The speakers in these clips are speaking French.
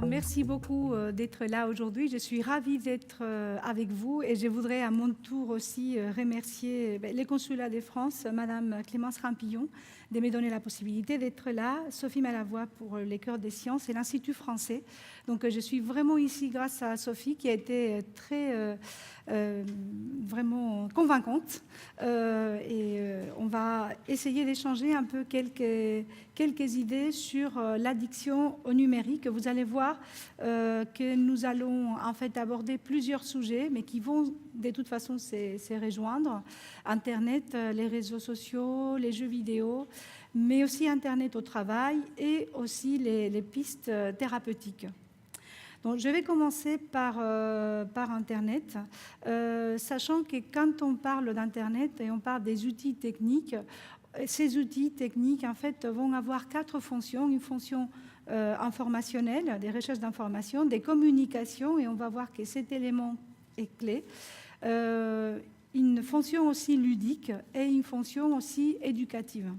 Merci beaucoup d'être là aujourd'hui. Je suis ravie d'être avec vous et je voudrais à mon tour aussi remercier les consulats de France, Madame Clémence Rampillon, de me donner la possibilité d'être là, Sophie Malavoie pour les Cœurs des Sciences et l'Institut français. Donc je suis vraiment ici grâce à Sophie qui a été très vraiment convaincante on va essayer d'échanger un peu quelques idées sur l'addiction au numérique. Vous allez voir que nous allons en fait aborder plusieurs sujets, mais qui vont de toute façon se rejoindre. Internet, les réseaux sociaux, les jeux vidéo, mais aussi Internet au travail et aussi les pistes thérapeutiques. Donc, je vais commencer par Internet, sachant que quand on parle d'Internet et on parle des outils techniques, ces outils techniques en fait, vont avoir 4 fonctions. Une fonction informationnelle, des recherches d'informations, des communications, et on va voir que cet élément est clé. Une fonction aussi ludique et une fonction aussi éducative.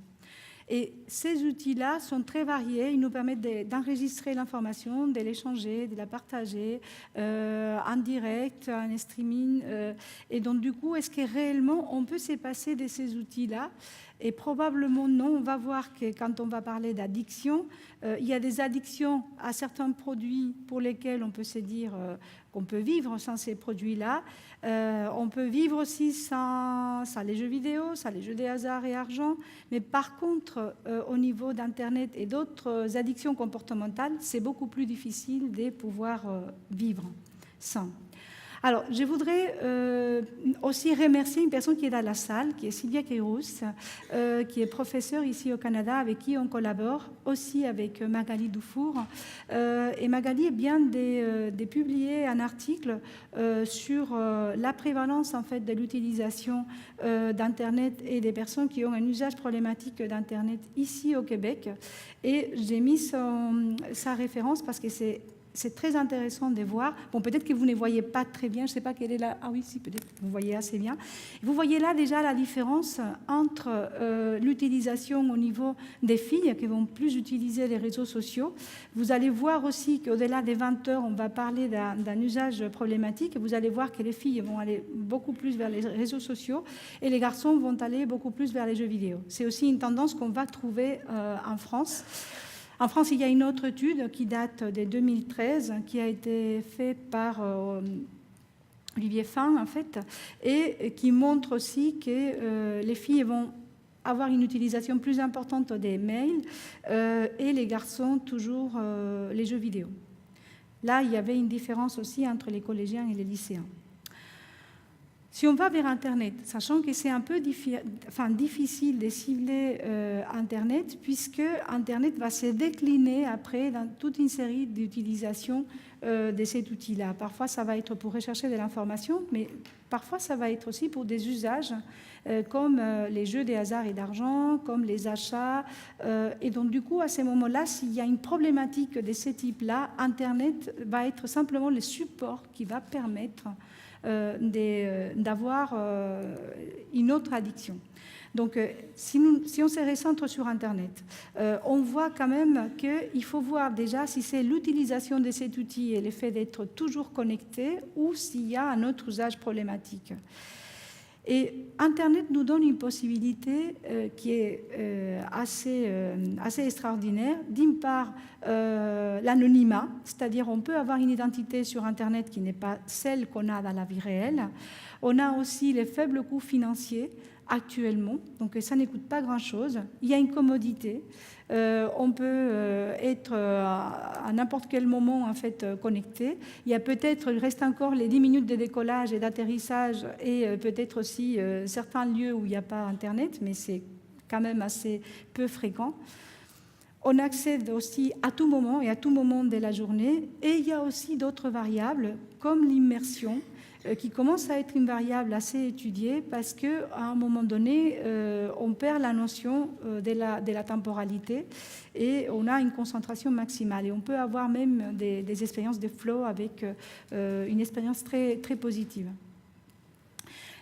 Et ces outils-là sont très variés. Ils nous permettent d'enregistrer l'information, de l'échanger, de la partager en direct, en streaming. Et donc, du coup, est-ce que réellement on peut se passer de ces outils-là? Et probablement non. On va voir que quand on va parler d'addiction, il y a des addictions à certains produits pour lesquels on peut se dire qu'on peut vivre sans ces produits-là. On peut vivre aussi sans les jeux vidéo, sans les jeux de hasard et argent. Mais par contre, au niveau d'Internet et d'autres addictions comportementales, c'est beaucoup plus difficile de pouvoir vivre sans. Alors, je voudrais aussi remercier une personne qui est dans la salle, qui est Sylvia Keirous, qui est professeure ici au Canada, avec qui on collabore, aussi avec Magali Dufour. Et Magali vient de publier un article sur la prévalence en fait, de l'utilisation d'Internet et des personnes qui ont un usage problématique d'Internet ici au Québec. Et j'ai mis sa référence parce que c'est très intéressant de voir. Bon, peut-être que vous ne voyez pas très bien, je ne sais pas quelle est la... Ah oui, si, peut-être que vous voyez assez bien. Vous voyez là déjà la différence entre l'utilisation au niveau des filles qui vont plus utiliser les réseaux sociaux. Vous allez voir aussi qu'au-delà des 20 heures, on va parler d'un usage problématique. Vous allez voir que les filles vont aller beaucoup plus vers les réseaux sociaux et les garçons vont aller beaucoup plus vers les jeux vidéo. C'est aussi une tendance qu'on va trouver en France. En France, il y a une autre étude qui date de 2013, qui a été faite par Olivier Fin, en fait, et qui montre aussi que les filles vont avoir une utilisation plus importante des mails et les garçons, toujours les jeux vidéo. Là, il y avait une différence aussi entre les collégiens et les lycéens. Si on va vers Internet, sachant que c'est un peu difficile de cibler Internet, puisque Internet va se décliner après dans toute une série d'utilisations de cet outil-là. Parfois, ça va être pour rechercher de l'information, mais parfois, ça va être aussi pour des usages comme les jeux de hasard et d'argent, comme les achats. Et donc, du coup, à ces moments-là, s'il y a une problématique de ce type-là, Internet va être simplement le support qui va permettre d'avoir une autre addiction. Donc, si on se recentre sur Internet, on voit quand même qu'il faut voir déjà si c'est l'utilisation de cet outil et le fait d'être toujours connecté ou s'il y a un autre usage problématique. Et Internet nous donne une possibilité qui est assez extraordinaire. D'une part, l'anonymat, c'est-à-dire on peut avoir une identité sur Internet qui n'est pas celle qu'on a dans la vie réelle. On a aussi les faibles coûts financiers actuellement, donc ça ne coûte pas grand-chose. Il y a une commodité. On peut être à n'importe quel moment en fait connecté. Il reste encore les 10 minutes de décollage et d'atterrissage et peut-être aussi certains lieux où il n'y a pas Internet, mais c'est quand même assez peu fréquent. On accède aussi à tout moment et à tout moment de la journée. Et il y a aussi d'autres variables comme l'immersion qui commence à être une variable assez étudiée parce qu'à un moment donné, on perd la notion de la temporalité et on a une concentration maximale. Et on peut avoir même des expériences de flow avec une expérience très, très positive.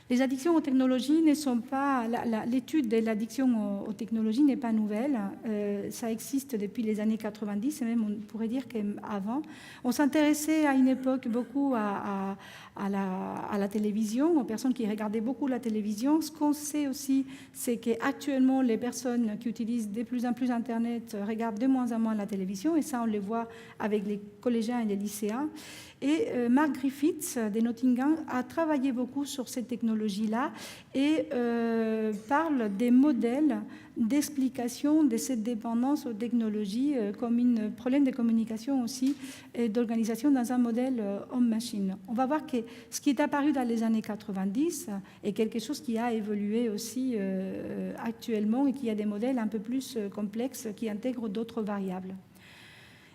Les addictions aux technologies ne sont pas... L'étude de l'addiction aux technologies n'est pas nouvelle. Ça existe depuis les années 90, et même on pourrait dire qu'avant. On s'intéressait à une époque beaucoup à la télévision, aux personnes qui regardaient beaucoup la télévision. Ce qu'on sait aussi, c'est qu'actuellement, les personnes qui utilisent de plus en plus Internet regardent de moins en moins la télévision, et ça, on le voit avec les collégiens et les lycéens. Et Mark Griffiths de Nottingham a travaillé beaucoup sur ces technologies-là et parle des modèles d'explication de cette dépendance aux technologies comme un problème de communication aussi et d'organisation dans un modèle homme-machine. On va voir que ce qui est apparu dans les années 90 est quelque chose qui a évolué aussi actuellement et qui a des modèles un peu plus complexes qui intègrent d'autres variables.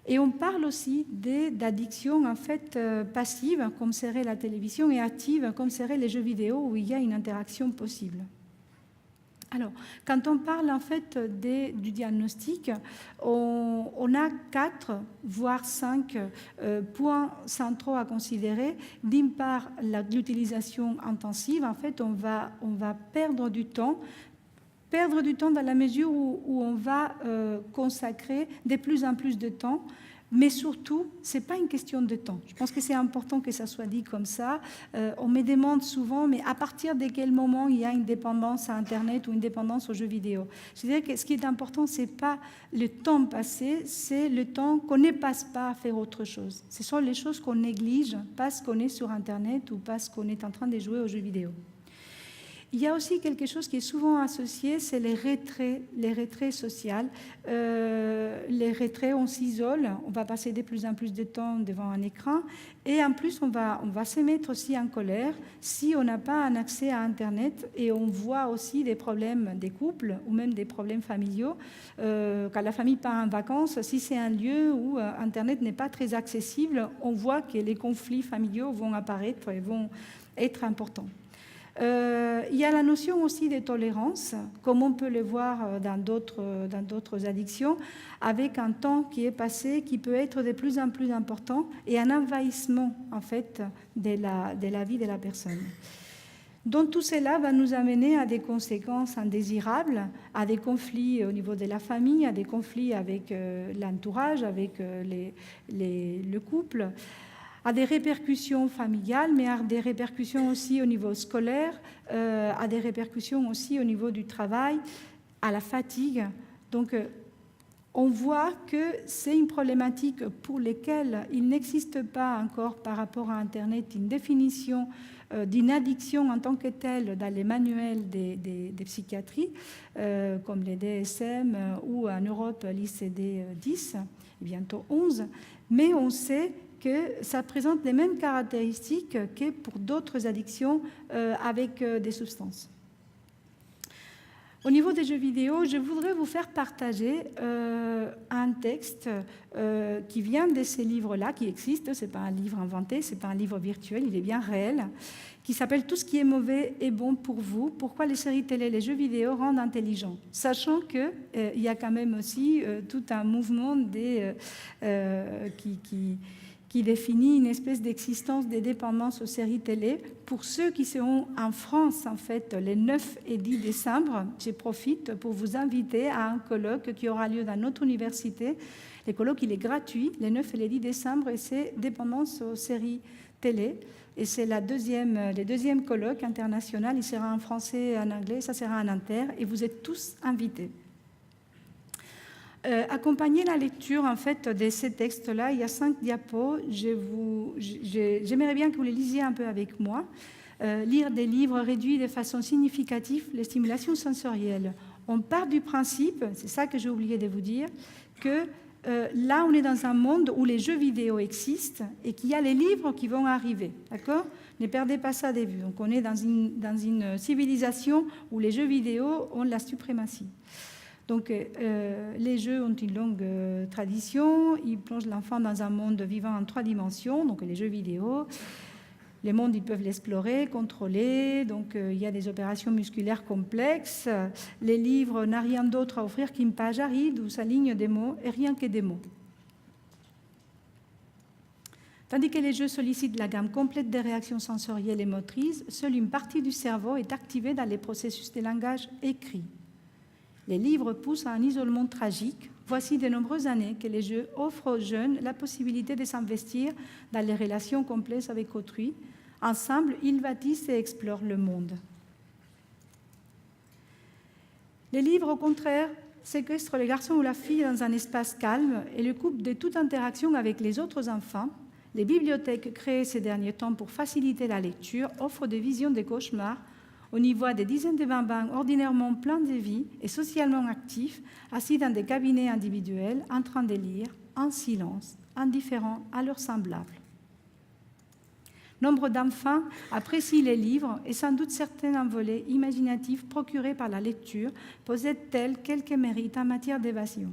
Et on parle aussi d'addiction en fait passive, comme serait la télévision, et active, comme seraient les jeux vidéo, où il y a une interaction possible. Alors, quand on parle en fait du diagnostic, on a 4, voire 5 points centraux à considérer. D'une part, l'utilisation intensive. En fait, on va perdre du temps dans la mesure où on va consacrer de plus en plus de temps, mais surtout, ce n'est pas une question de temps. Je pense que c'est important que ça soit dit comme ça. On me demande souvent, mais à partir de quel moment il y a une dépendance à Internet ou une dépendance aux jeux vidéo? Je dirais que ce qui est important, ce n'est pas le temps passé, c'est le temps qu'on ne passe pas à faire autre chose. Ce sont les choses qu'on néglige parce qu'on est sur Internet ou parce qu'on est en train de jouer aux jeux vidéo. Il y a aussi quelque chose qui est souvent associé, c'est les retraits sociaux. Les retraits, on s'isole, on va passer de plus en plus de temps devant un écran, et en plus, on va se mettre aussi en colère si on n'a pas un accès à Internet, et on voit aussi des problèmes des couples ou même des problèmes familiaux. Quand la famille part en vacances, si c'est un lieu où Internet n'est pas très accessible, on voit que les conflits familiaux vont apparaître et vont être importants. Il y a la notion aussi de tolérance, comme on peut le voir dans d'autres addictions, avec un temps qui est passé, qui peut être de plus en plus important, et un envahissement en fait de la vie de la personne. Donc tout cela va nous amener à des conséquences indésirables, à des conflits au niveau de la famille, à des conflits avec l'entourage, avec le couple, à des répercussions familiales, mais à des répercussions aussi au niveau scolaire, à des répercussions aussi au niveau du travail, à la fatigue. Donc, on voit que c'est une problématique pour laquelle il n'existe pas encore par rapport à Internet une définition d'une addiction en tant que telle dans les manuels des psychiatries, comme les DSM ou en Europe l'ICD-10, bientôt 11, mais on sait que ça présente les mêmes caractéristiques que pour d'autres addictions avec des substances. Au niveau des jeux vidéo, je voudrais vous faire partager un texte qui vient de ces livres-là, qui existent. Ce n'est pas un livre inventé, ce n'est pas un livre virtuel, il est bien réel, qui s'appelle « Tout ce qui est mauvais est bon pour vous. Pourquoi les séries télé et les jeux vidéo rendent intelligents ?» Sachant qu'il y a quand même aussi tout un mouvement qui définit une espèce d'existence des dépendances aux séries télé. Pour ceux qui seront en France, en fait, les 9 et 10 décembre, je profite pour vous inviter à un colloque qui aura lieu dans notre université. Le colloque, il est gratuit, les 9 et les 10 décembre, et c'est dépendance aux séries télé. Et c'est le deuxième colloque international. Il sera en français et en anglais, ça sera en inter, et vous êtes tous invités. Accompagner la lecture en fait de ces textes-là, il y a 5 diapos. J'aimerais bien que vous les lisiez un peu avec moi. Lire des livres réduit de façon significative les stimulations sensorielles. On part du principe, c'est ça que j'ai oublié de vous dire, que là on est dans un monde où les jeux vidéo existent et qu'il y a les livres qui vont arriver, d'accord ? Ne perdez pas ça de vue. Donc on est dans une civilisation où les jeux vidéo ont la suprématie. Donc, les jeux ont une longue tradition, ils plongent l'enfant dans un monde vivant en 3 dimensions, donc les jeux vidéo. Les mondes, ils peuvent l'explorer, contrôler, donc il y a des opérations musculaires complexes. Les livres n'ont rien d'autre à offrir qu'une page aride où s'alignent des mots et rien que des mots. Tandis que les jeux sollicitent la gamme complète des réactions sensorielles et motrices, seule une partie du cerveau est activée dans les processus de langage écrit. Les livres poussent à un isolement tragique. Voici de nombreuses années que les jeux offrent aux jeunes la possibilité de s'investir dans les relations complexes avec autrui. Ensemble, ils bâtissent et explorent le monde. Les livres, au contraire, séquestrent le garçon ou la fille dans un espace calme et le coupent de toute interaction avec les autres enfants. Les bibliothèques créées ces derniers temps pour faciliter la lecture offrent des visions de cauchemars. On y voit des dizaines de bambins ordinairement pleins de vie et socialement actifs, assis dans des cabinets individuels, en train de lire, en silence, indifférents à leurs semblables. Nombre d'enfants apprécient les livres et sans doute certains envolées imaginatives procurées par la lecture possèdent-elles quelques mérites en matière d'évasion.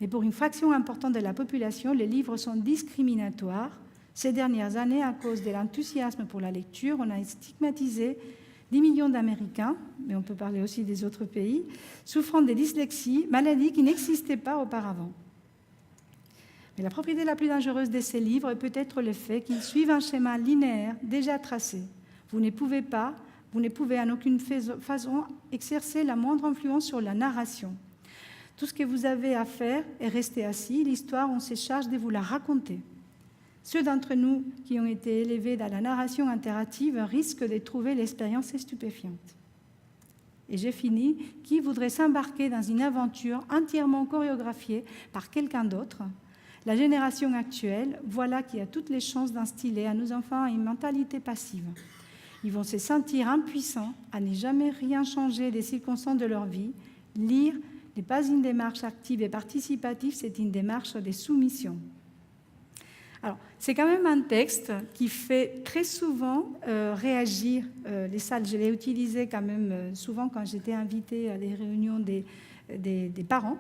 Mais pour une fraction importante de la population, les livres sont discriminatoires. Ces dernières années, à cause de l'enthousiasme pour la lecture, on a stigmatisé 10 millions d'Américains, mais on peut parler aussi des autres pays, souffrant de dyslexie, maladie qui n'existait pas auparavant. Mais la propriété la plus dangereuse de ces livres peut être le fait qu'ils suivent un schéma linéaire déjà tracé. Vous ne pouvez en aucune façon exercer la moindre influence sur la narration. Tout ce que vous avez à faire est rester assis. L'histoire, on se charge de vous la raconter. Ceux d'entre nous qui ont été élevés dans la narration interactive risquent de trouver l'expérience stupéfiante. Et j'ai fini. Qui voudrait s'embarquer dans une aventure entièrement chorégraphiée par quelqu'un d'autre ? La génération actuelle, voilà qui a toutes les chances d'instiller à nos enfants une mentalité passive. Ils vont se sentir impuissants à ne jamais rien changer des circonstances de leur vie. Lire n'est pas une démarche active et participative, c'est une démarche de soumission. Alors, c'est quand même un texte qui fait très souvent réagir les salles. Je l'ai utilisé quand même souvent quand j'étais invitée à des réunions des parents.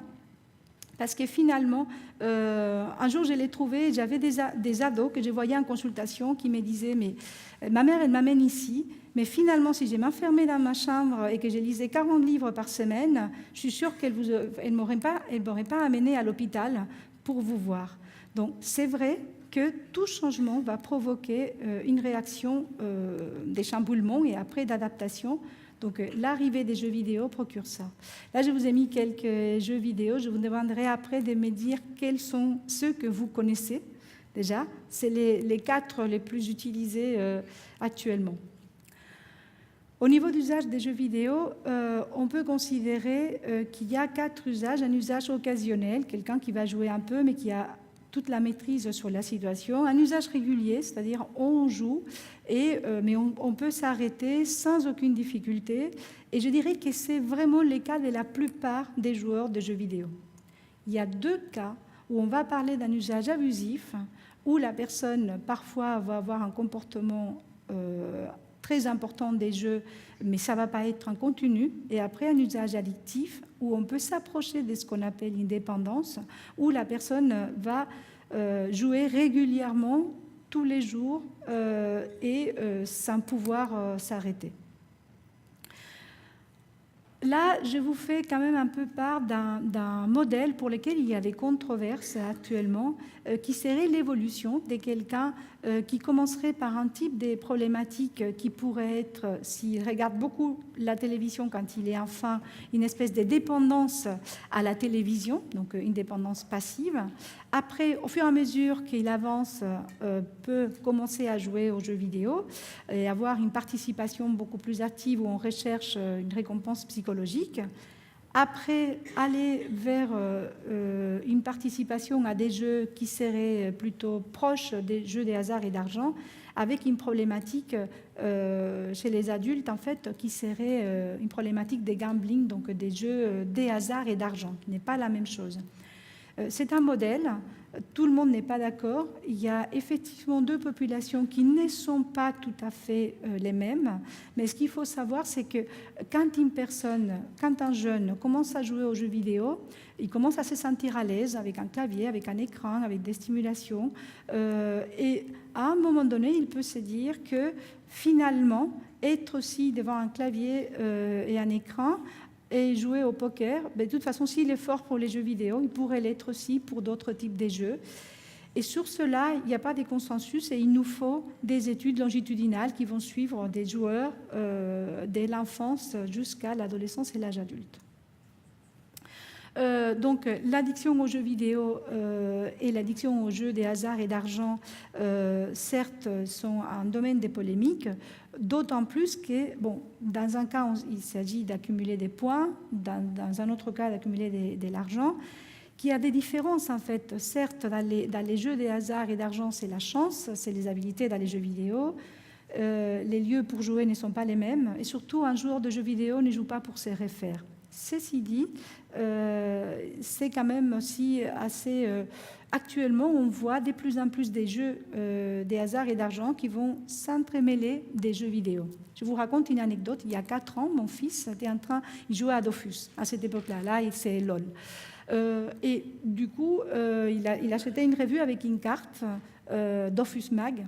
Parce que finalement, un jour, je l'ai trouvé, j'avais des ados que je voyais en consultation qui me disaient « mais ma mère, elle m'amène ici, mais finalement, si je m'enfermais dans ma chambre et que je lisais 40 livres par semaine, je suis sûre qu'elle ne m'aurait pas amené à l'hôpital pour vous voir. » Donc, c'est vrai que tout changement va provoquer une réaction des chamboulements et après d'adaptation. Donc, l'arrivée des jeux vidéo procure ça. Là, je vous ai mis quelques jeux vidéo. Je vous demanderai après de me dire quels sont ceux que vous connaissez déjà. C'est les 4 les plus utilisés actuellement. Au niveau d'usage des jeux vidéo, on peut considérer qu'il y a 4 usages. Un usage occasionnel, quelqu'un qui va jouer un peu mais qui a toute la maîtrise sur la situation. Un usage régulier, c'est-à-dire on joue, mais on peut s'arrêter sans aucune difficulté. Et je dirais que c'est vraiment le cas de la plupart des joueurs de jeux vidéo. Il y a 2 cas où on va parler d'un usage abusif, où la personne parfois va avoir un comportement très important des jeux, mais ça ne va pas être en continu. Et après, un usage addictif, où on peut s'approcher de ce qu'on appelle une dépendance, où la personne va jouer régulièrement, tous les jours, et sans pouvoir s'arrêter. Là, je vous fais quand même un peu part d'un modèle pour lequel il y a des controverses actuellement, qui serait l'évolution de quelqu'un qui commencerait par un type de problématique qui pourrait être, s'il regarde beaucoup la télévision quand il est enfant, une espèce de dépendance à la télévision, donc une dépendance passive. Après, au fur et à mesure qu'il avance, peut commencer à jouer aux jeux vidéo et avoir une participation beaucoup plus active où on recherche une récompense psychologique. Après, aller vers une participation à des jeux qui seraient plutôt proches des jeux des hasards et d'argent, avec une problématique chez les adultes, en fait, qui serait une problématique des gambling, donc des jeux des hasards et d'argent, qui n'est pas la même chose. C'est un modèle, tout le monde n'est pas d'accord. Il y a effectivement deux populations qui ne sont pas tout à fait les mêmes, mais ce qu'il faut savoir, c'est que quand un jeune commence à jouer aux jeux vidéo, il commence à se sentir à l'aise avec un clavier, avec un écran, avec des stimulations, et à un moment donné, il peut se dire que finalement, être aussi devant un clavier et un écran, et jouer au poker, de toute façon, s'il est fort pour les jeux vidéo, il pourrait l'être aussi pour d'autres types de jeux. Et sur cela, il n'y a pas de consensus et il nous faut des études longitudinales qui vont suivre des joueurs dès l'enfance jusqu'à l'adolescence et l'âge adulte. Donc l'addiction aux jeux vidéo et l'addiction aux jeux des hasards et d'argent, certes, sont un domaine des polémiques, d'autant plus que, bon, dans un cas, il s'agit d'accumuler des points, dans un autre cas, d'accumuler de l'argent, qu'il y a des différences, en fait. Certes, dans les jeux des hasards et d'argent, c'est la chance, c'est les habiletés dans les jeux vidéo. Les lieux pour jouer ne sont pas les mêmes, et surtout, un joueur de jeux vidéo ne joue pas pour ses réfères. Ceci dit, c'est quand même aussi assez... actuellement, on voit de plus en plus des jeux des hasards et d'argent qui vont s'entremêler des jeux vidéo. Je vous raconte une anecdote. Il y a 4 ans, mon fils était il jouait à Dofus à cette époque-là. Là, c'est LOL. Et du coup, il achetait une revue avec une carte, Dofus Mag.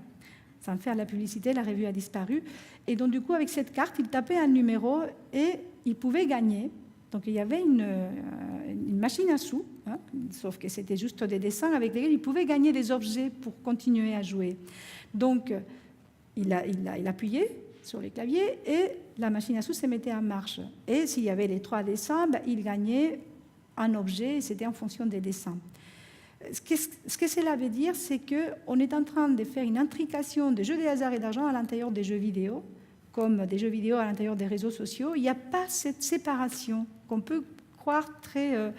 Sans faire la publicité, la revue a disparu. Et donc, du coup, avec cette carte, il tapait un numéro et il pouvait gagner. Donc il y avait une machine à sous, hein, sauf que c'était juste des dessins avec lesquels il pouvait gagner des objets pour continuer à jouer. Donc il appuyait sur les claviers et la machine à sous se mettait en marche. Et s'il y avait les 3 dessins, il gagnait un objet et c'était en fonction des dessins. Ce que cela veut dire, c'est qu'on est en train de faire une intrication des jeux de hasard et d'argent à l'intérieur des jeux vidéo, comme des jeux vidéo à l'intérieur des réseaux sociaux. Il n'y a pas cette séparation qu'on peut croire très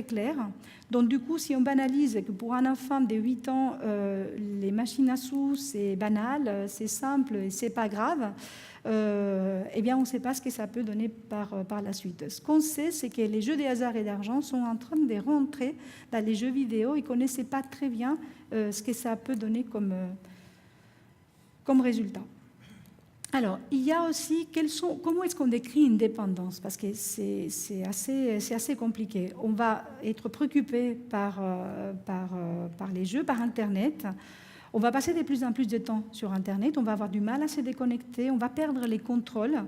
claire. Donc du coup, si on banalise que pour un enfant de 8 ans, les machines à sous, c'est banal, c'est simple et c'est pas grave, eh bien on ne sait pas ce que ça peut donner par la suite. Ce qu'on sait, c'est que les jeux de hasard et d'argent sont en train de rentrer dans les jeux vidéo. Ils ne connaissaient pas très bien ce que ça peut donner comme résultat. Alors, il y a aussi comment est-ce qu'on décrit une dépendance, parce que c'est assez compliqué. On va être préoccupé par les jeux, par Internet. On va passer de plus en plus de temps sur Internet. On va avoir du mal à se déconnecter. On va perdre les contrôles.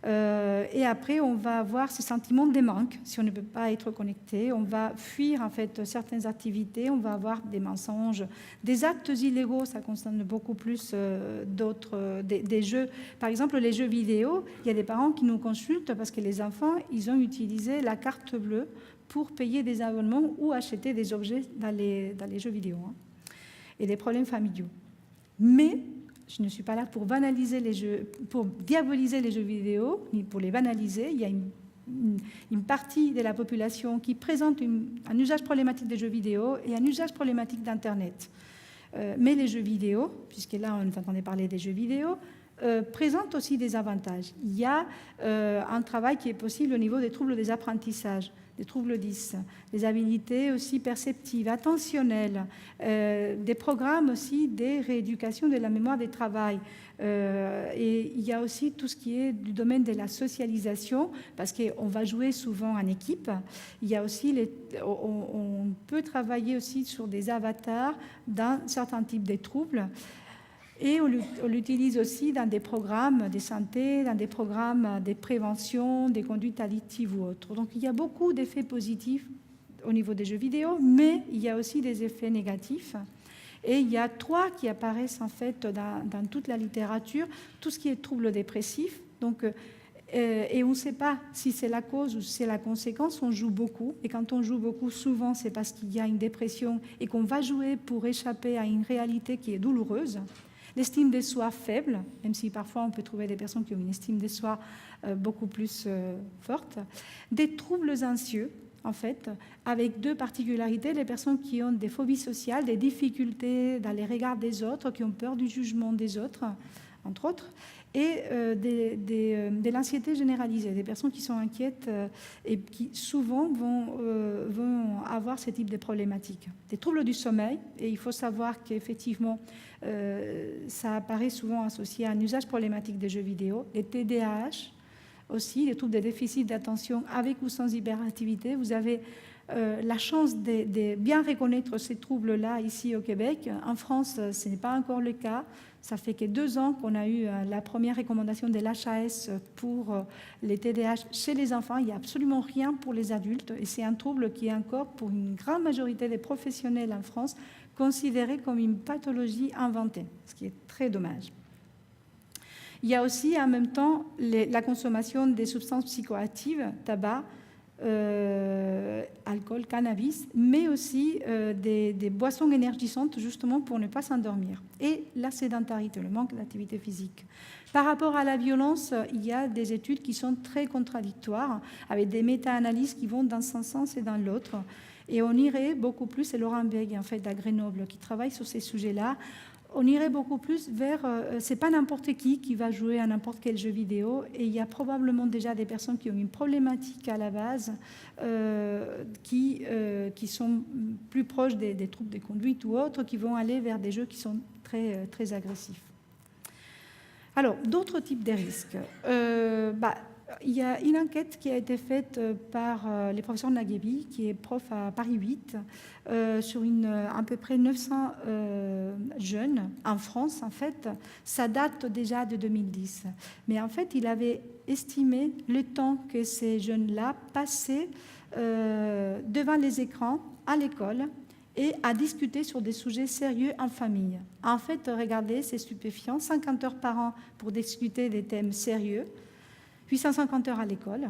Et après, on va avoir ce sentiment de manque si on ne peut pas être connecté. On va fuir en fait certaines activités. On va avoir des mensonges, des actes illégaux. Ça concerne beaucoup plus des jeux. Par exemple, les jeux vidéo. Il y a des parents qui nous consultent parce que les enfants, ils ont utilisé la carte bleue pour payer des abonnements ou acheter des objets dans les jeux vidéo, hein, et des problèmes familiaux. Mais je ne suis pas là pour banaliser les jeux, pour diaboliser les jeux vidéo, ni pour les banaliser. Il y a une partie de la population qui présente un usage problématique des jeux vidéo et un usage problématique d'Internet. Mais les jeux vidéo, puisque là on entendait parler des jeux vidéo, présentent aussi des avantages. Il y a un travail qui est possible au niveau des troubles des apprentissages, des troubles 10, des habilités aussi perceptives, attentionnelles, des programmes aussi de rééducation de la mémoire des travail. Et il y a aussi tout ce qui est du domaine de la socialisation, parce qu'on va jouer souvent en équipe. Il y a aussi on peut travailler aussi sur des avatars d'un certain type de troubles. Et on l'utilise aussi dans des programmes de santé, dans des programmes de prévention, des conduites addictives ou autres. Donc il y a beaucoup d'effets positifs au niveau des jeux vidéo, mais il y a aussi des effets négatifs. Et il y a 3 qui apparaissent en fait dans toute la littérature, tout ce qui est troubles dépressifs. Donc, et on ne sait pas si c'est la cause ou si c'est la conséquence, on joue beaucoup. Et quand on joue beaucoup, souvent c'est parce qu'il y a une dépression et qu'on va jouer pour échapper à une réalité qui est douloureuse. L'estime de soi faible, même si parfois on peut trouver des personnes qui ont une estime de soi beaucoup plus forte. Des troubles anxieux, en fait, avec 2 particularités, les personnes qui ont des phobies sociales, des difficultés dans les regards des autres, qui ont peur du jugement des autres, entre autres, et de l'anxiété généralisée, des personnes qui sont inquiètes et qui souvent vont avoir ce type de problématiques. Des troubles du sommeil, et il faut savoir qu'effectivement, ça apparaît souvent associé à un usage problématique des jeux vidéo, les TDAH aussi, les troubles de déficit d'attention avec ou sans hyperactivité. Vous avez la chance de bien reconnaître ces troubles-là ici au Québec. En France, ce n'est pas encore le cas. Ça fait que 2 ans qu'on a eu la première recommandation de l'HAS pour les TDAH chez les enfants. Il n'y a absolument rien pour les adultes. Et c'est un trouble qui est encore, pour une grande majorité des professionnels en France, considéré comme une pathologie inventée, ce qui est très dommage. Il y a aussi en même temps la consommation des substances psychoactives, tabac, alcool, cannabis, mais aussi des boissons énergisantes justement pour ne pas s'endormir. Et la sédentarité, le manque d'activité physique. Par rapport à la violence, il y a des études qui sont très contradictoires, avec des méta-analyses qui vont dans un sens et dans l'autre. Et on irait beaucoup plus, c'est Laurent Beg, en fait, à Grenoble, qui travaille sur ces sujets-là. On irait beaucoup plus vers, c'est pas n'importe qui va jouer à n'importe quel jeu vidéo, et il y a probablement déjà des personnes qui ont une problématique à la base, qui sont plus proches des troubles de conduite ou autres, qui vont aller vers des jeux qui sont très, très agressifs. Alors, d'autres types de risques. Il y a une enquête qui a été faite par les professeurs Naguebi, qui est prof à Paris 8, sur à peu près 900 jeunes en France. En fait, ça date déjà de 2010. Mais en fait, il avait estimé le temps que ces jeunes-là passaient devant les écrans à l'école et à discuter sur des sujets sérieux en famille. En fait, regardez, c'est stupéfiant, 50 heures par an pour discuter des thèmes sérieux, 850 heures à l'école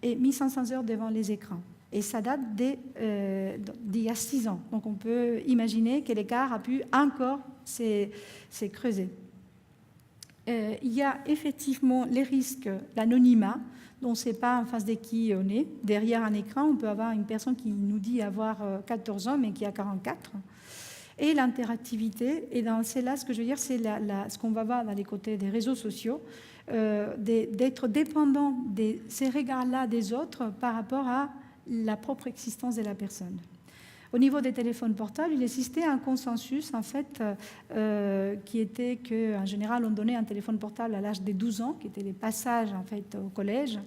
et 1500 heures devant les écrans. Et ça date d'il y a 6 ans. Donc on peut imaginer que l'écart a pu encore s'est creusé. Il y a effectivement les risques, l'anonymat, dont on ne sait pas en face de qui on est. Derrière un écran, on peut avoir une personne qui nous dit avoir 14 ans, mais qui a 44. Et l'interactivité, et c'est là ce que je veux dire, c'est ce qu'on va voir dans les côtés des réseaux sociaux, d'être dépendant de ces regards-là des autres par rapport à la propre existence de la personne. Au niveau des téléphones portables, il existait un consensus en fait qui était qu'en général on donnait un téléphone portable à l'âge de 12 ans, qui étaient les passages en fait au collège.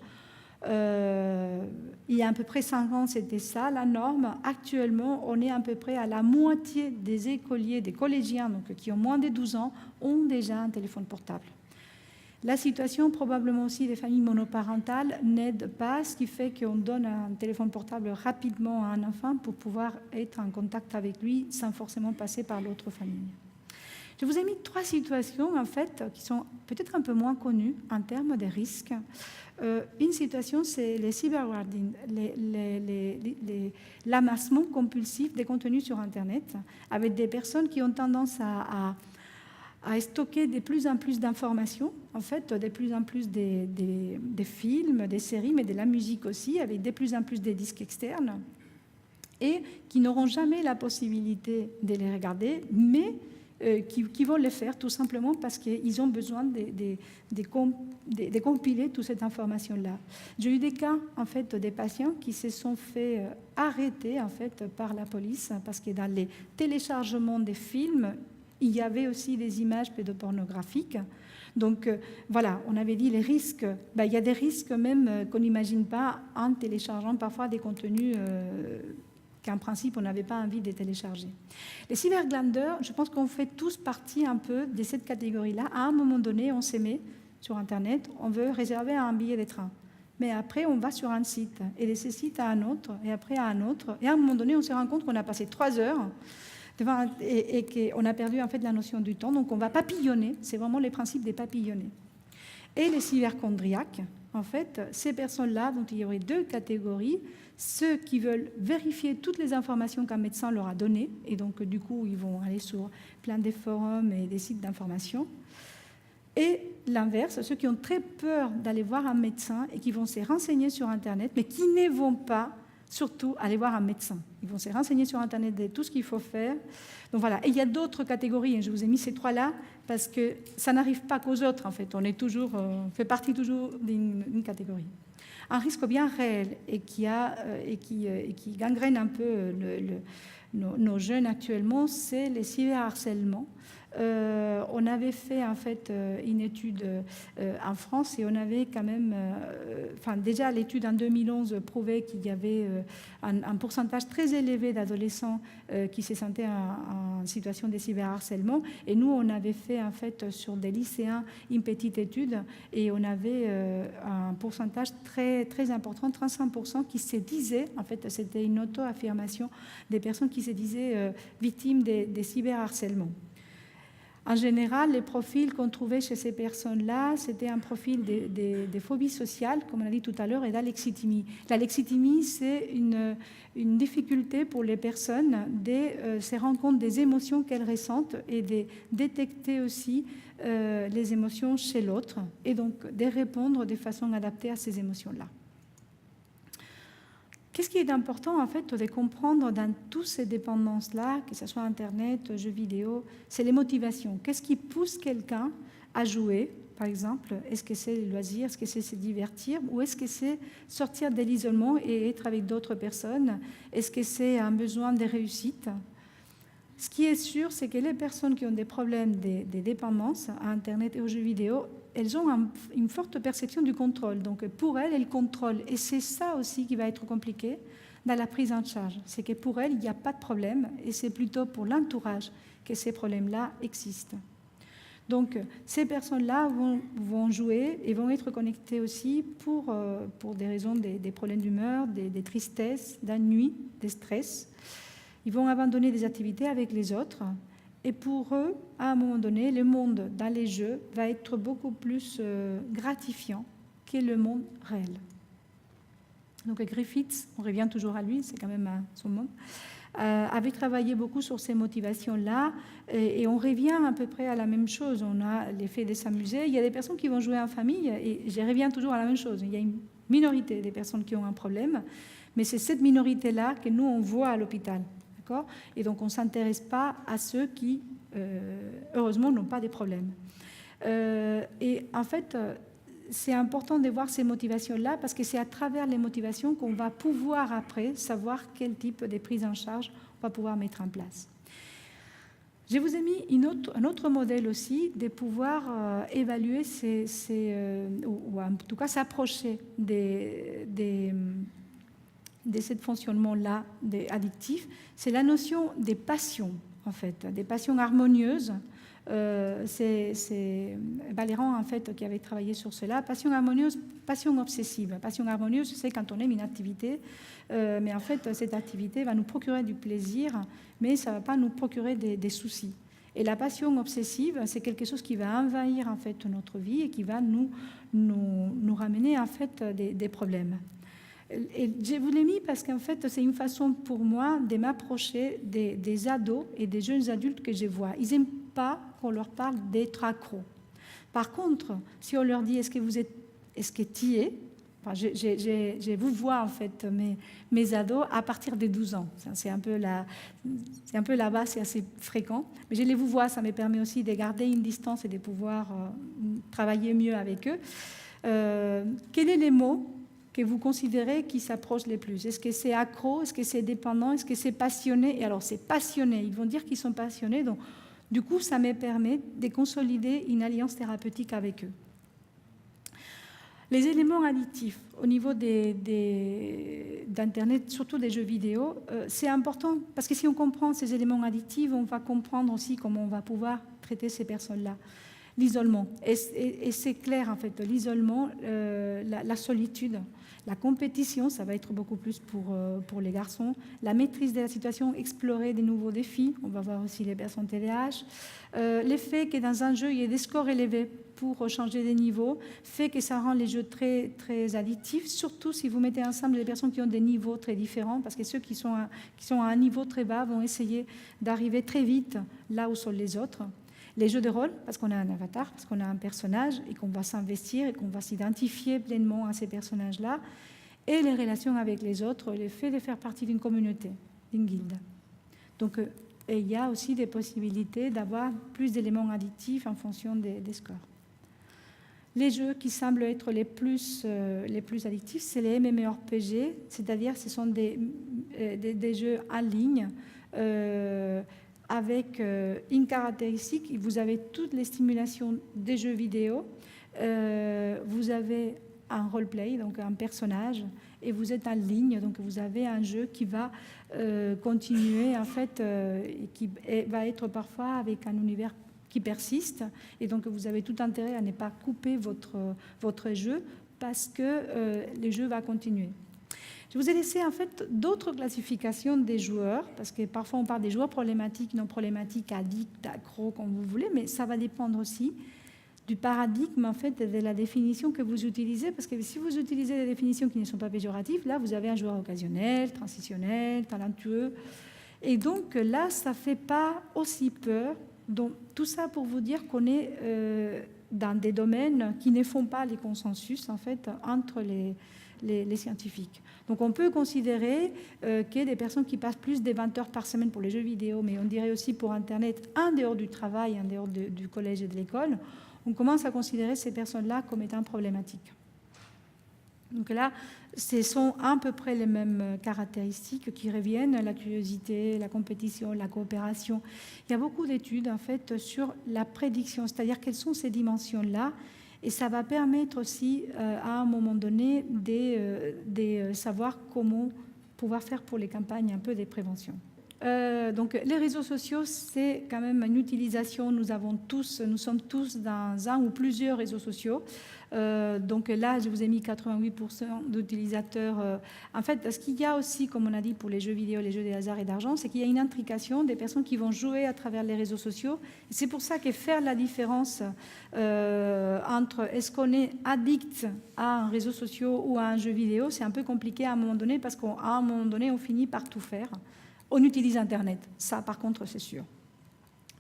Il y a à peu près 5 ans, c'était ça la norme. Actuellement, on est à peu près à la moitié des écoliers, des collégiens donc, qui ont moins de 12 ans, ont déjà un téléphone portable. La situation, probablement aussi des familles monoparentales, n'aide pas, ce qui fait qu'on donne un téléphone portable rapidement à un enfant pour pouvoir être en contact avec lui sans forcément passer par l'autre famille. Je vous ai mis 3 situations, en fait, qui sont peut-être un peu moins connues en termes de risques. Une situation, c'est les cyberwarding, l'amassement compulsif des contenus sur Internet, avec des personnes qui ont tendance à stocker de plus en plus d'informations, en fait, de plus en plus des films, des séries, mais de la musique aussi, avec de plus en plus des disques externes, et qui n'auront jamais la possibilité de les regarder, mais qui vont le faire tout simplement parce qu'ils ont besoin de compiler toute cette information-là. J'ai eu des cas, en fait, des patients qui se sont fait arrêter, en fait, par la police, parce que dans les téléchargements des films, il y avait aussi des images pédopornographiques. Donc, voilà, on avait dit les risques. Il y a des risques même qu'on n'imagine pas en téléchargeant parfois des contenus qu'en principe, on n'avait pas envie de télécharger. Les cyberglanders, je pense qu'on fait tous partie un peu de cette catégorie-là. À un moment donné, on s'aimait sur Internet, on veut réserver un billet de train. Mais après, on va sur un site, et de ce site à un autre, et après à un autre. Et à un moment donné, on se rend compte qu'on a passé 3 heures et qu'on a perdu en fait la notion du temps. Donc on va papillonner, c'est vraiment les principes des papillonnés. Et les cyberchondriaques, en fait, ces personnes-là, dont il y aurait 2 catégories, ceux qui veulent vérifier toutes les informations qu'un médecin leur a données, et donc du coup ils vont aller sur plein de forums et des sites d'information, et l'inverse, ceux qui ont très peur d'aller voir un médecin et qui vont se renseigner sur Internet, mais qui ne vont pas surtout aller voir un médecin. Ils vont se renseigner sur Internet de tout ce qu'il faut faire. Donc voilà. Et il y a d'autres catégories, et je vous ai mis ces 3-là, parce que ça n'arrive pas qu'aux autres, en fait. On fait partie toujours d'une catégorie. Un risque bien réel et qui gangrène un peu nos jeunes actuellement, c'est les cyberharcèlements. On avait fait en fait une étude en France et on avait quand même, déjà l'étude en 2011 prouvait qu'il y avait un pourcentage très élevé d'adolescents qui se sentaient en situation de cyberharcèlement. Et nous, on avait fait en fait sur des lycéens une petite étude et on avait un pourcentage très, très important, 35%, qui se disaient, en fait c'était une auto-affirmation des personnes qui se disaient victimes des cyberharcèlements. En général, les profils qu'on trouvait chez ces personnes-là, c'était un profil des phobies sociales, comme on a dit tout à l'heure, et d'alexithymie. L'alexithymie, c'est une difficulté pour les personnes de se rendre compte des émotions qu'elles ressentent et de détecter aussi les émotions chez l'autre et donc de répondre de façon adaptée à ces émotions-là. Qu'est-ce qui est important, en fait, de comprendre dans toutes ces dépendances-là, que ce soit Internet, jeux vidéo, c'est les motivations. Qu'est-ce qui pousse quelqu'un à jouer, par exemple? Est-ce que c'est le loisir? Est-ce que c'est se divertir? Ou est-ce que c'est sortir de l'isolement et être avec d'autres personnes? Est-ce que c'est un besoin de réussite? Ce qui est sûr, c'est que les personnes qui ont des problèmes de dépendance à Internet et aux jeux vidéo, elles ont une forte perception du contrôle. Donc pour elles contrôlent. Et c'est ça aussi qui va être compliqué dans la prise en charge. C'est que pour elles, il n'y a pas de problème et c'est plutôt pour l'entourage que ces problèmes-là existent. Donc ces personnes-là vont jouer et vont être connectées aussi pour des raisons des problèmes d'humeur, des tristesses, d'ennui, des stress. Ils vont abandonner des activités avec les autres. Et pour eux, à un moment donné, le monde dans les jeux va être beaucoup plus gratifiant que le monde réel. Donc Griffiths, on revient toujours à lui, c'est quand même son monde, avait travaillé beaucoup sur ces motivations-là et on revient à peu près à la même chose. On a l'effet de s'amuser. Il y a des personnes qui vont jouer en famille et je reviens toujours à la même chose. Il y a une minorité des personnes qui ont un problème, mais c'est cette minorité-là que nous, on voit à l'hôpital. Et donc, on ne s'intéresse pas à ceux qui, heureusement, n'ont pas de problèmes. Et en fait, c'est important de voir ces motivations-là parce que c'est à travers les motivations qu'on va pouvoir après savoir quel type de prise en charge on va pouvoir mettre en place. Je vous ai mis un autre modèle aussi de pouvoir évaluer ou en tout cas s'approcher de ce fonctionnement-là addictif, c'est la notion des passions, en fait, des passions harmonieuses. C'est Valéran, en fait, qui avait travaillé sur cela. Passion harmonieuse, passion obsessive. Passion harmonieuse, c'est quand on aime une activité, mais en fait, cette activité va nous procurer du plaisir, mais ça ne va pas nous procurer des soucis. Et la passion obsessive, c'est quelque chose qui va envahir, en fait, notre vie et qui va nous ramener, en fait, des problèmes. Et je vous l'ai mis parce qu'en fait, c'est une façon pour moi de m'approcher des ados et des jeunes adultes que je vois. Ils n'aiment pas qu'on leur parle d'être accro. Par contre, si on leur dit est-ce que tu y es, enfin, je vous vois en fait mes ados à partir des 12 ans. C'est un peu là-bas, c'est assez fréquent. Mais je les vous vois, ça me permet aussi de garder une distance et de pouvoir travailler mieux avec eux. Quels sont les mots que vous considérez qui s'approchent les plus? Est-ce que c'est accro? Est-ce que c'est dépendant? Est-ce que c'est passionné? Et alors, c'est passionné. Ils vont dire qu'ils sont passionnés. Donc, du coup, ça me permet de consolider une alliance thérapeutique avec eux. Les éléments addictifs au niveau d'Internet, surtout des jeux vidéo, c'est important parce que si on comprend ces éléments addictifs, on va comprendre aussi comment on va pouvoir traiter ces personnes-là. L'isolement. Et c'est clair, en fait, l'isolement, la solitude, la compétition, ça va être beaucoup plus pour les garçons. La maîtrise de la situation, explorer des nouveaux défis. On va voir aussi les personnes TDAH. L'effet que dans un jeu, il y ait des scores élevés pour changer des niveaux, fait que ça rend les jeux très, très addictifs, surtout si vous mettez ensemble des personnes qui ont des niveaux très différents, parce que ceux qui sont à un niveau très bas vont essayer d'arriver très vite là où sont les autres. Les jeux de rôle, parce qu'on a un avatar, parce qu'on a un personnage et qu'on va s'investir et qu'on va s'identifier pleinement à ces personnages-là. Et les relations avec les autres, le fait de faire partie d'une communauté, d'une guilde. Donc, il y a aussi des possibilités d'avoir plus d'éléments addictifs en fonction des scores. Les jeux qui semblent être les plus addictifs, c'est les MMORPG, c'est-à-dire ce sont des jeux en ligne avec une caractéristique, vous avez toutes les stimulations des jeux vidéo, vous avez un roleplay, donc un personnage, et vous êtes en ligne, donc vous avez un jeu qui va continuer en fait, et qui va être parfois avec un univers qui persiste, et donc vous avez tout intérêt à ne pas couper votre jeu parce que le jeu va continuer. Je vous ai laissé en fait d'autres classifications des joueurs, parce que parfois on parle des joueurs problématiques, non problématiques, addicts, accros, comme vous voulez, mais ça va dépendre aussi du paradigme en fait de la définition que vous utilisez, parce que si vous utilisez des définitions qui ne sont pas péjoratives, là vous avez un joueur occasionnel, transitionnel, talentueux, et donc là ça ne fait pas aussi peur. Donc tout ça pour vous dire qu'on est dans des domaines qui ne font pas les consensus en fait entre les scientifiques. Donc on peut considérer qu'il y a des personnes qui passent plus de 20 heures par semaine pour les jeux vidéo, mais on dirait aussi pour Internet, en dehors du travail, en dehors du collège et de l'école, on commence à considérer ces personnes-là comme étant problématiques. Donc là, ce sont à peu près les mêmes caractéristiques qui reviennent, la curiosité, la compétition, la coopération. Il y a beaucoup d'études en fait sur la prédiction, c'est-à-dire quelles sont ces dimensions-là, et ça va permettre aussi à un moment donné de savoir comment pouvoir faire pour les campagnes un peu des préventions. Donc les réseaux sociaux, c'est quand même une utilisation. Nous sommes tous dans un ou plusieurs réseaux sociaux. Donc là, je vous ai mis 88% d'utilisateurs. En fait, ce qu'il y a aussi, comme on a dit pour les jeux vidéo, les jeux de hasard et d'argent, c'est qu'il y a une intrication des personnes qui vont jouer à travers les réseaux sociaux. C'est pour ça que faire la différence entre est-ce qu'on est addict à un réseau social ou à un jeu vidéo, c'est un peu compliqué à un moment donné, parce qu'à un moment donné, on finit par tout faire. On utilise Internet, ça par contre c'est sûr.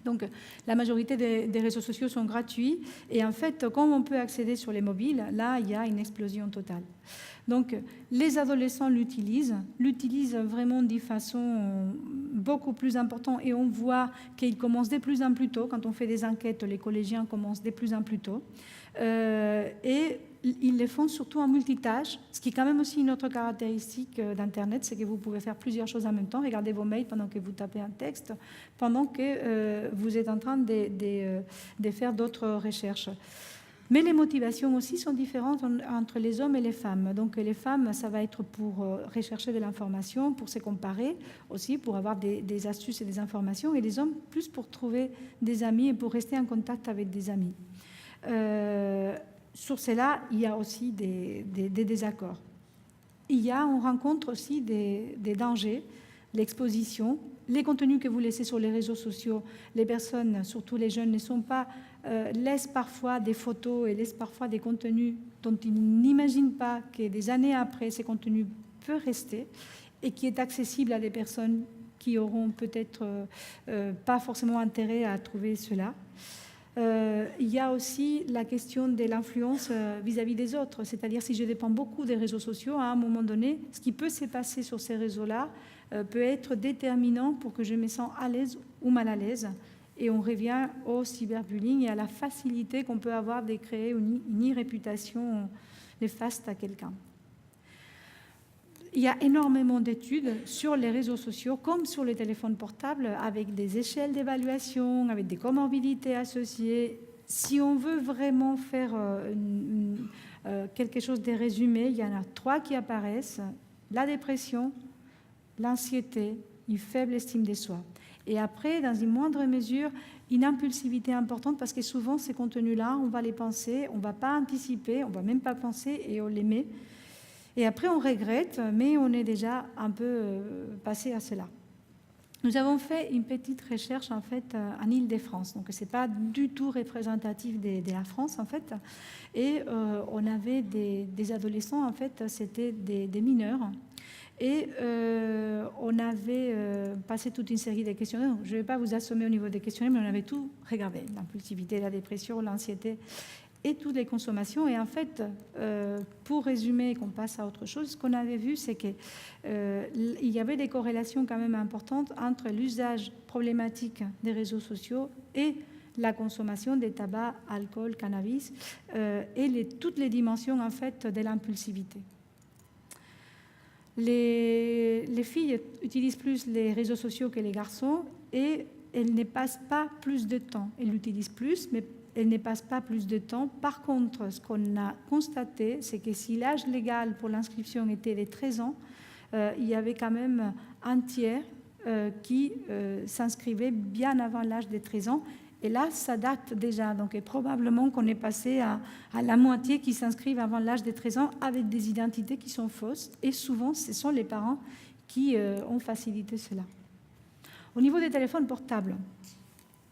Donc la majorité des réseaux sociaux sont gratuits et en fait, comme on peut accéder sur les mobiles, là il y a une explosion totale. Donc les adolescents l'utilisent vraiment de façon beaucoup plus importante et on voit qu'ils commencent de plus en plus tôt. Quand on fait des enquêtes, les collégiens commencent de plus en plus tôt. Et ils le font surtout en multitâche, ce qui est quand même aussi une autre caractéristique d'Internet, c'est que vous pouvez faire plusieurs choses en même temps, regarder vos mails pendant que vous tapez un texte, pendant que vous êtes en train de faire d'autres recherches. Mais les motivations aussi sont différentes entre les hommes et les femmes. Donc les femmes, ça va être pour rechercher de l'information, pour se comparer aussi, pour avoir des astuces et des informations, et les hommes plus pour trouver des amis et pour rester en contact avec des amis. Sur cela, il y a aussi des désaccords. On rencontre aussi des dangers, l'exposition, les contenus que vous laissez sur les réseaux sociaux. Les personnes, surtout les jeunes, laissent parfois des photos et laissent parfois des contenus dont ils n'imaginent pas que des années après, ces contenus peuvent rester et qui est accessible à des personnes qui auront peut-être pas forcément intérêt à trouver cela. Il y a aussi la question de l'influence vis-à-vis des autres, c'est-à-dire si je dépends beaucoup des réseaux sociaux, à un moment donné, ce qui peut se passer sur ces réseaux-là peut être déterminant pour que je me sente à l'aise ou mal à l'aise. Et on revient au cyberbullying et à la facilité qu'on peut avoir de créer une réputation néfaste à quelqu'un. Il y a énormément d'études sur les réseaux sociaux comme sur les téléphones portables avec des échelles d'évaluation, avec des comorbidités associées. Si on veut vraiment faire quelque chose de résumé, il y en a 3 qui apparaissent. La dépression, l'anxiété, une faible estime de soi. Et après, dans une moindre mesure, une impulsivité importante parce que souvent, ces contenus-là, on va les penser, on ne va pas anticiper, on ne va même pas penser et on les met. Et après, on regrette, mais on est déjà un peu passé à cela. Nous avons fait une petite recherche en fait en Île-de-France, donc c'est pas du tout représentatif de la France en fait. Et on avait des adolescents en fait, c'était des mineurs. Et on avait passé toute une série de questionnaires. Je ne vais pas vous assommer au niveau des questionnaires, mais on avait tout regardé, l'impulsivité, la dépression, l'anxiété et toutes les consommations. Et en fait, pour résumer et qu'on passe à autre chose, ce qu'on avait vu, c'est qu'il y avait des corrélations quand même importantes entre l'usage problématique des réseaux sociaux et la consommation des tabacs, alcool, cannabis et toutes les dimensions en fait de l'impulsivité. Les filles utilisent plus les réseaux sociaux que les garçons et elles ne passent pas plus de temps. Elles l'utilisent plus, mais elles ne passent pas plus de temps. Par contre, ce qu'on a constaté, c'est que si l'âge légal pour l'inscription était les 13 ans, il y avait quand même un tiers qui s'inscrivait bien avant l'âge des 13 ans. Et là, ça date déjà. Donc, et probablement qu'on est passé à la moitié qui s'inscrivent avant l'âge des 13 ans avec des identités qui sont fausses. Et souvent, ce sont les parents qui ont facilité cela. Au niveau des téléphones portables,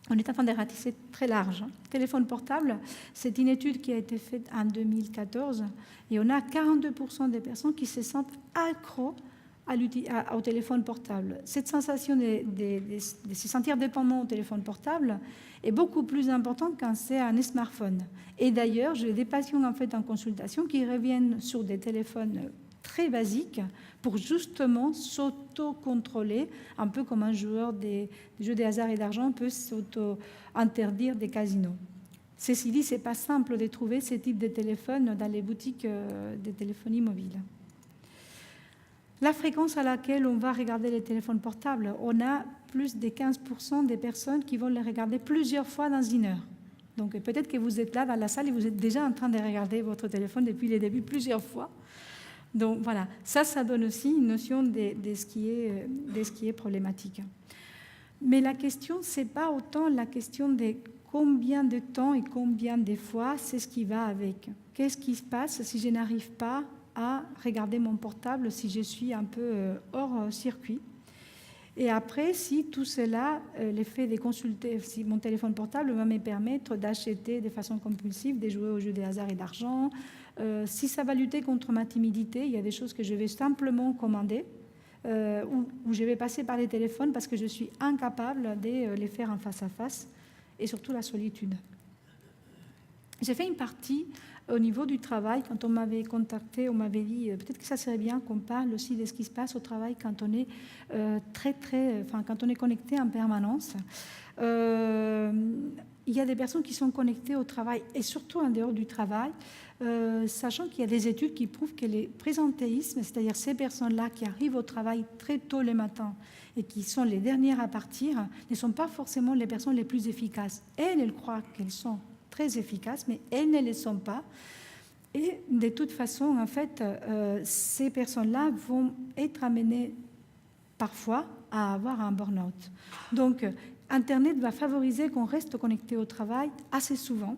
on est en train de ratisser très large. Téléphone portable, c'est une étude qui a été faite en 2014 et on a 42% des personnes qui se sentent accros au téléphone portable. Cette sensation de se sentir dépendant au téléphone portable est beaucoup plus importante quand c'est un smartphone. Et d'ailleurs, j'ai des patients en fait en consultation qui reviennent sur des téléphones très basiques pour justement s'auto-contrôler, un peu comme un joueur des jeux de hasard et d'argent peut s'auto-interdire des casinos. Ceci dit, ce n'est pas simple de trouver ce type de téléphone dans les boutiques de téléphonie mobile. La fréquence à laquelle on va regarder les téléphones portables, on a plus de 15% des personnes qui vont les regarder plusieurs fois dans une heure. Donc peut-être que vous êtes là dans la salle et vous êtes déjà en train de regarder votre téléphone depuis le début plusieurs fois. Donc voilà, ça donne aussi une notion de ce qui est problématique. Mais la question, ce n'est pas autant la question de combien de temps et combien de fois, c'est ce qui va avec. Qu'est-ce qui se passe si je n'arrive pas à regarder mon portable, si je suis un peu hors circuit. Et après, si tout cela, l'effet de consulter, si mon téléphone portable va me permettre d'acheter de façon compulsive, de jouer aux jeux de hasard et d'argent, si ça va lutter contre ma timidité, il y a des choses que je vais simplement commander, ou je vais passer par les téléphones parce que je suis incapable de les faire en face à face, et surtout la solitude. J'ai fait une partie au niveau du travail. Quand on m'avait contacté, on m'avait dit peut-être que ça serait bien qu'on parle aussi de ce qui se passe au travail quand on est quand on est connecté en permanence. Il y a des personnes qui sont connectées au travail et surtout en dehors du travail, sachant qu'il y a des études qui prouvent que les présentéismes, c'est-à-dire ces personnes-là qui arrivent au travail très tôt le matin et qui sont les dernières à partir, ne sont pas forcément les personnes les plus efficaces. Elles croient qu'elles sont très efficaces, mais elles ne le sont pas. Et de toute façon, en fait, ces personnes-là vont être amenées parfois à avoir un burn-out. Donc, Internet va favoriser qu'on reste connecté au travail assez souvent,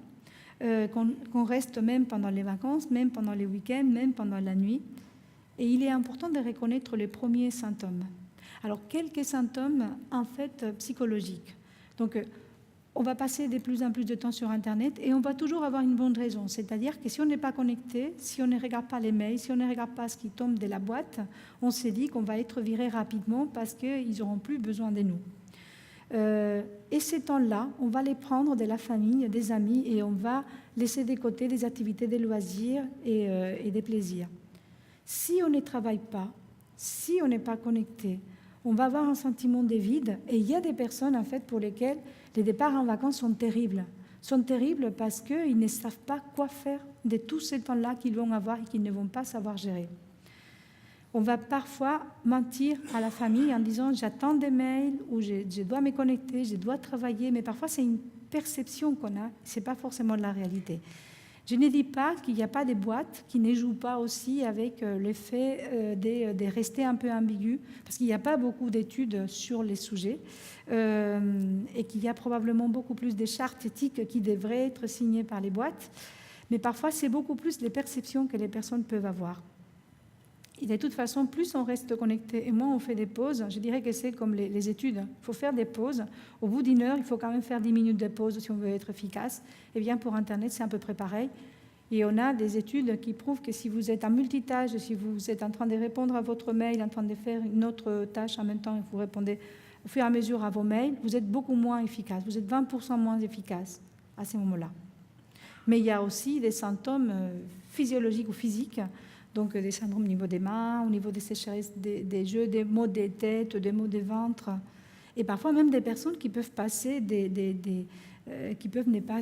qu'on reste même pendant les vacances, même pendant les week-ends, même pendant la nuit. Et il est important de reconnaître les premiers symptômes. Alors, quelques symptômes, en fait, psychologiques. Donc, on va passer de plus en plus de temps sur Internet et on va toujours avoir une bonne raison. C'est-à-dire que si on n'est pas connecté, si on ne regarde pas les mails, si on ne regarde pas ce qui tombe de la boîte, on s'est dit qu'on va être viré rapidement parce qu'ils n'auront plus besoin de nous. Et ces temps-là, on va les prendre de la famille, des amis, et on va laisser de côté des activités, des loisirs et des plaisirs. Si on ne travaille pas, si on n'est pas connecté, on va avoir un sentiment de vide. Et il y a des personnes, en fait, pour lesquelles les départs en vacances sont terribles. Sont terribles parce qu'ils ne savent pas quoi faire de tous ces temps-là qu'ils vont avoir et qu'ils ne vont pas savoir gérer. On va parfois mentir à la famille en disant « j'attends des mails » ou « je dois me connecter, je dois travailler », mais parfois c'est une perception qu'on a, ce n'est pas forcément la réalité. Je ne dis pas qu'il n'y a pas des boîtes qui ne jouent pas aussi avec le fait de rester un peu ambigu, parce qu'il n'y a pas beaucoup d'études sur les sujets et qu'il y a probablement beaucoup plus de chartes éthiques qui devraient être signées par les boîtes, mais parfois c'est beaucoup plus les perceptions que les personnes peuvent avoir. Et de toute façon, plus on reste connecté et moins on fait des pauses, je dirais que c'est comme les études. Il faut faire des pauses. Au bout d'une heure, il faut quand même faire 10 minutes de pause si on veut être efficace. Et bien pour Internet, c'est à peu près pareil. Et on a des études qui prouvent que si vous êtes en multitâche, si vous êtes en train de répondre à votre mail, en train de faire une autre tâche en même temps, et vous répondez au fur et à mesure à vos mails, vous êtes beaucoup moins efficace. Vous êtes 20% moins efficace à ces moments-là. Mais il y a aussi des symptômes physiologiques ou physiques, donc des syndromes au niveau des mains, au niveau des sécheresses, des jeux, des maux des têtes, des maux des ventres. Et parfois même des personnes qui peuvent passer qui peuvent ne pas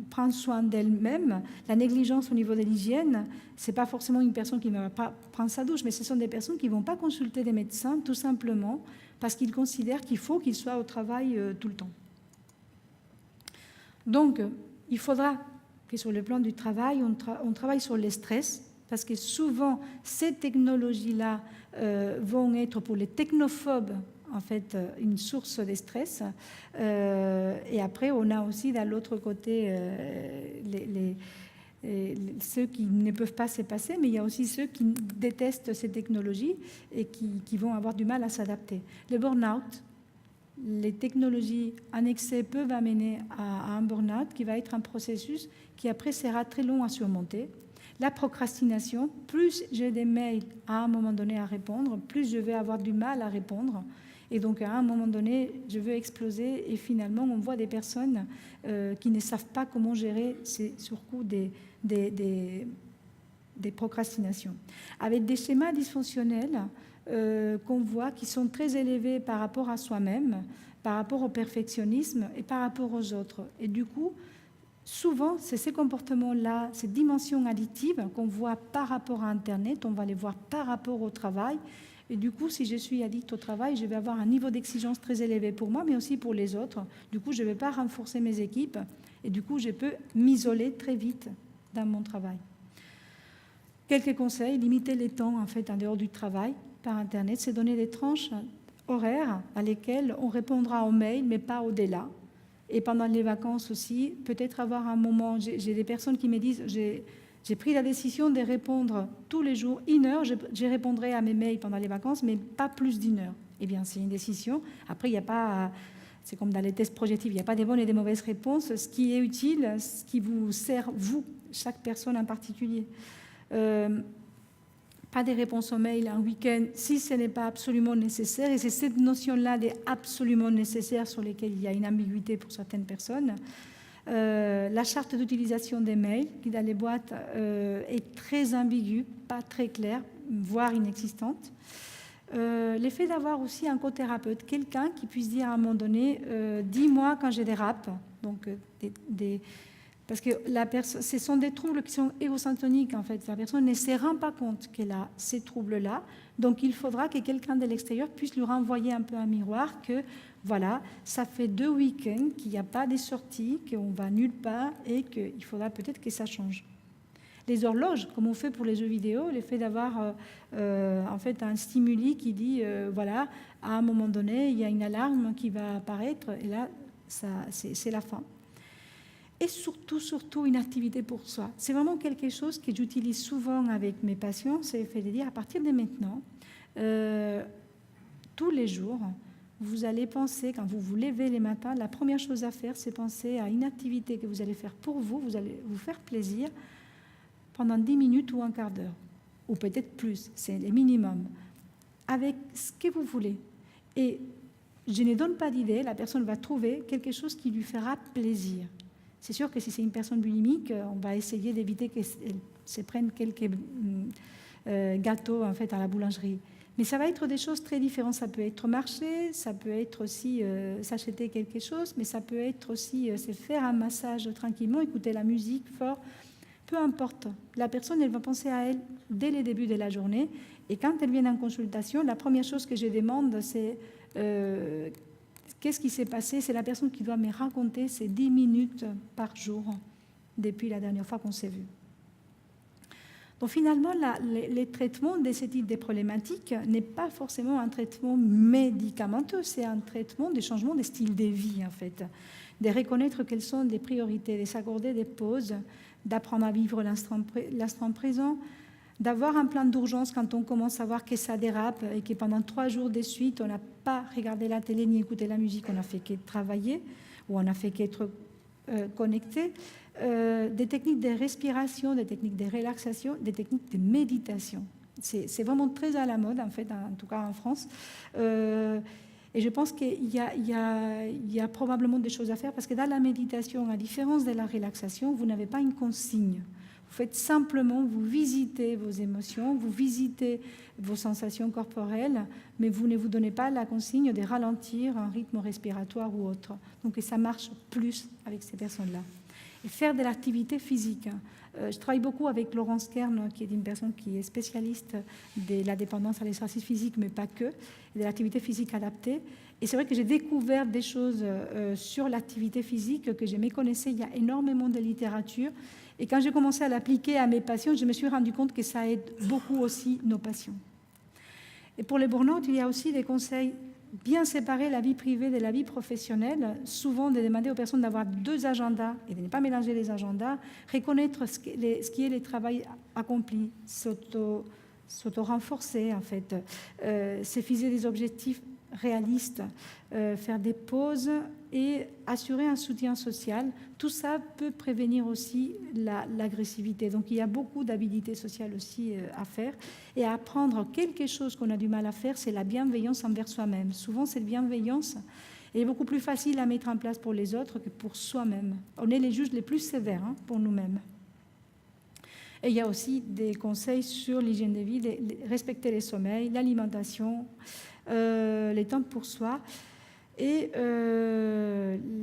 prendre soin d'elles-mêmes. La négligence au niveau de l'hygiène, ce n'est pas forcément une personne qui ne va pas prendre sa douche, mais ce sont des personnes qui ne vont pas consulter des médecins tout simplement parce qu'ils considèrent qu'il faut qu'ils soient au travail tout le temps. Donc, il faudra que sur le plan du travail, on travaille sur les stress, parce que souvent, ces technologies-là vont être pour les technophobes, en fait, une source de stress. Et après, on a aussi, de l'autre côté, ceux qui ne peuvent pas se passer, mais il y a aussi ceux qui détestent ces technologies et qui vont avoir du mal à s'adapter. Le burn-out, les technologies en excès peuvent amener à un burn-out qui va être un processus qui après sera très long à surmonter. La procrastination, plus j'ai des mails à un moment donné à répondre, plus je vais avoir du mal à répondre. Et donc à un moment donné, je veux exploser et finalement on voit des personnes qui ne savent pas comment gérer ces surcoûts des procrastinations. Avec des schémas dysfonctionnels qu'on voit qui sont très élevés par rapport à soi-même, par rapport au perfectionnisme et par rapport aux autres. Et du coup, souvent, c'est ces comportements-là, ces dimensions additives qu'on voit par rapport à Internet, on va les voir par rapport au travail. Et du coup, si je suis addict au travail, je vais avoir un niveau d'exigence très élevé pour moi, mais aussi pour les autres. Du coup, je ne vais pas renforcer mes équipes. Et du coup, je peux m'isoler très vite dans mon travail. Quelques conseils, limiter les temps en fait en dehors du travail par Internet, c'est donner des tranches horaires à lesquelles on répondra aux mails, mais pas au-delà. Et pendant les vacances aussi, peut-être avoir un moment, j'ai des personnes qui me disent, j'ai pris la décision de répondre tous les jours 1 heure, je répondrai à mes mails pendant les vacances, mais pas plus d'1 heure. Eh bien, c'est une décision. Après, il n'y a pas, c'est comme dans les tests projectifs, il n'y a pas de bonnes et de mauvaises réponses. Ce qui est utile, ce qui vous sert, vous, chaque personne en particulier. Pas de réponse aux mails un week-end si ce n'est pas absolument nécessaire. Et c'est cette notion-là des absolument nécessaires sur lesquelles il y a une ambiguïté pour certaines personnes. La charte d'utilisation des mails, qui dans les boîtes est très ambiguë, pas très claire, voire inexistante. L'effet d'avoir aussi un co-thérapeute, quelqu'un qui puisse dire à un moment donné, dis-moi quand j'ai des raps, donc parce que ce sont des troubles qui sont égocentriques, en fait. La personne ne se rend pas compte qu'elle a ces troubles-là. Donc, il faudra que quelqu'un de l'extérieur puisse lui renvoyer un peu un miroir que, voilà, ça fait 2 week-ends qu'il n'y a pas de sorties, qu'on va nulle part et qu'il faudra peut-être que ça change. Les horloges, comme on fait pour les jeux vidéo, le fait d'avoir en fait un stimuli qui dit, voilà, à un moment donné, il y a une alarme qui va apparaître et là, c'est la fin. Et surtout, une activité pour soi. C'est vraiment quelque chose que j'utilise souvent avec mes patients, c'est le fait de dire, à partir de maintenant, tous les jours, vous allez penser, quand vous vous levez les matins, la première chose à faire, c'est penser à une activité que vous allez faire pour vous, vous allez vous faire plaisir pendant 10 minutes ou un quart d'heure, ou peut-être plus, c'est le minimum, avec ce que vous voulez. Et je ne donne pas d'idée, la personne va trouver quelque chose qui lui fera plaisir. C'est sûr que si c'est une personne bulimique, on va essayer d'éviter qu'elle se prenne quelques gâteaux en fait, à la boulangerie. Mais ça va être des choses très différentes. Ça peut être marcher, ça peut être aussi s'acheter quelque chose, mais ça peut être aussi se faire un massage tranquillement, écouter la musique fort. Peu importe. La personne, elle va penser à elle dès le début de la journée. Et quand elle vient en consultation, la première chose que je demande, c'est qu'est-ce qui s'est passé? C'est la personne qui doit me raconter ces 10 minutes par jour depuis la dernière fois qu'on s'est vu. Donc finalement, les traitements de ce type de problématiques n'est pas forcément un traitement médicamenteux, c'est un traitement de changement de style de vie en fait, de reconnaître quelles sont les priorités, de s'accorder des pauses, d'apprendre à vivre l'instant présent, d'avoir un plan d'urgence quand on commence à voir que ça dérape et que pendant 3 jours de suite, on n'a pas regardé la télé ni écouté la musique, on n'a fait que travailler ou on n'a fait qu'être connecté. Des techniques de respiration, des techniques de relaxation, des techniques de méditation. C'est vraiment très à la mode, en fait, en tout cas en France. Et je pense qu'il y a probablement des choses à faire parce que dans la méditation, à différence de la relaxation, vous n'avez pas une consigne. Vous faites simplement, vous visitez vos émotions, vous visitez vos sensations corporelles, mais vous ne vous donnez pas la consigne de ralentir un rythme respiratoire ou autre. Donc ça marche plus avec ces personnes-là. Et faire de l'activité physique. Je travaille beaucoup avec Laurence Kern, qui est une personne qui est spécialiste de la dépendance à l'exercice physique, mais pas que, et de l'activité physique adaptée. Et c'est vrai que j'ai découvert des choses sur l'activité physique que je méconnaissais. Il y a énormément de littérature. Et quand j'ai commencé à l'appliquer à mes patients, je me suis rendu compte que ça aide beaucoup aussi nos patients. Et pour les burn-out, il y a aussi des conseils bien séparer la vie privée de la vie professionnelle, souvent de demander aux personnes d'avoir 2 agendas et de ne pas mélanger les agendas, reconnaître ce qui est le travail accompli, s'auto-renforcer en fait, se fixer des objectifs réalistes, faire des pauses et assurer un soutien social. Tout ça peut prévenir aussi l'agressivité. Donc il y a beaucoup d'habilités sociales aussi à faire. Et à apprendre quelque chose qu'on a du mal à faire, c'est la bienveillance envers soi-même. Souvent, cette bienveillance est beaucoup plus facile à mettre en place pour les autres que pour soi-même. On est les juges les plus sévères pour nous-mêmes. Et il y a aussi des conseils sur l'hygiène de vie, respecter les sommeils, l'alimentation, les temps pour soi. Et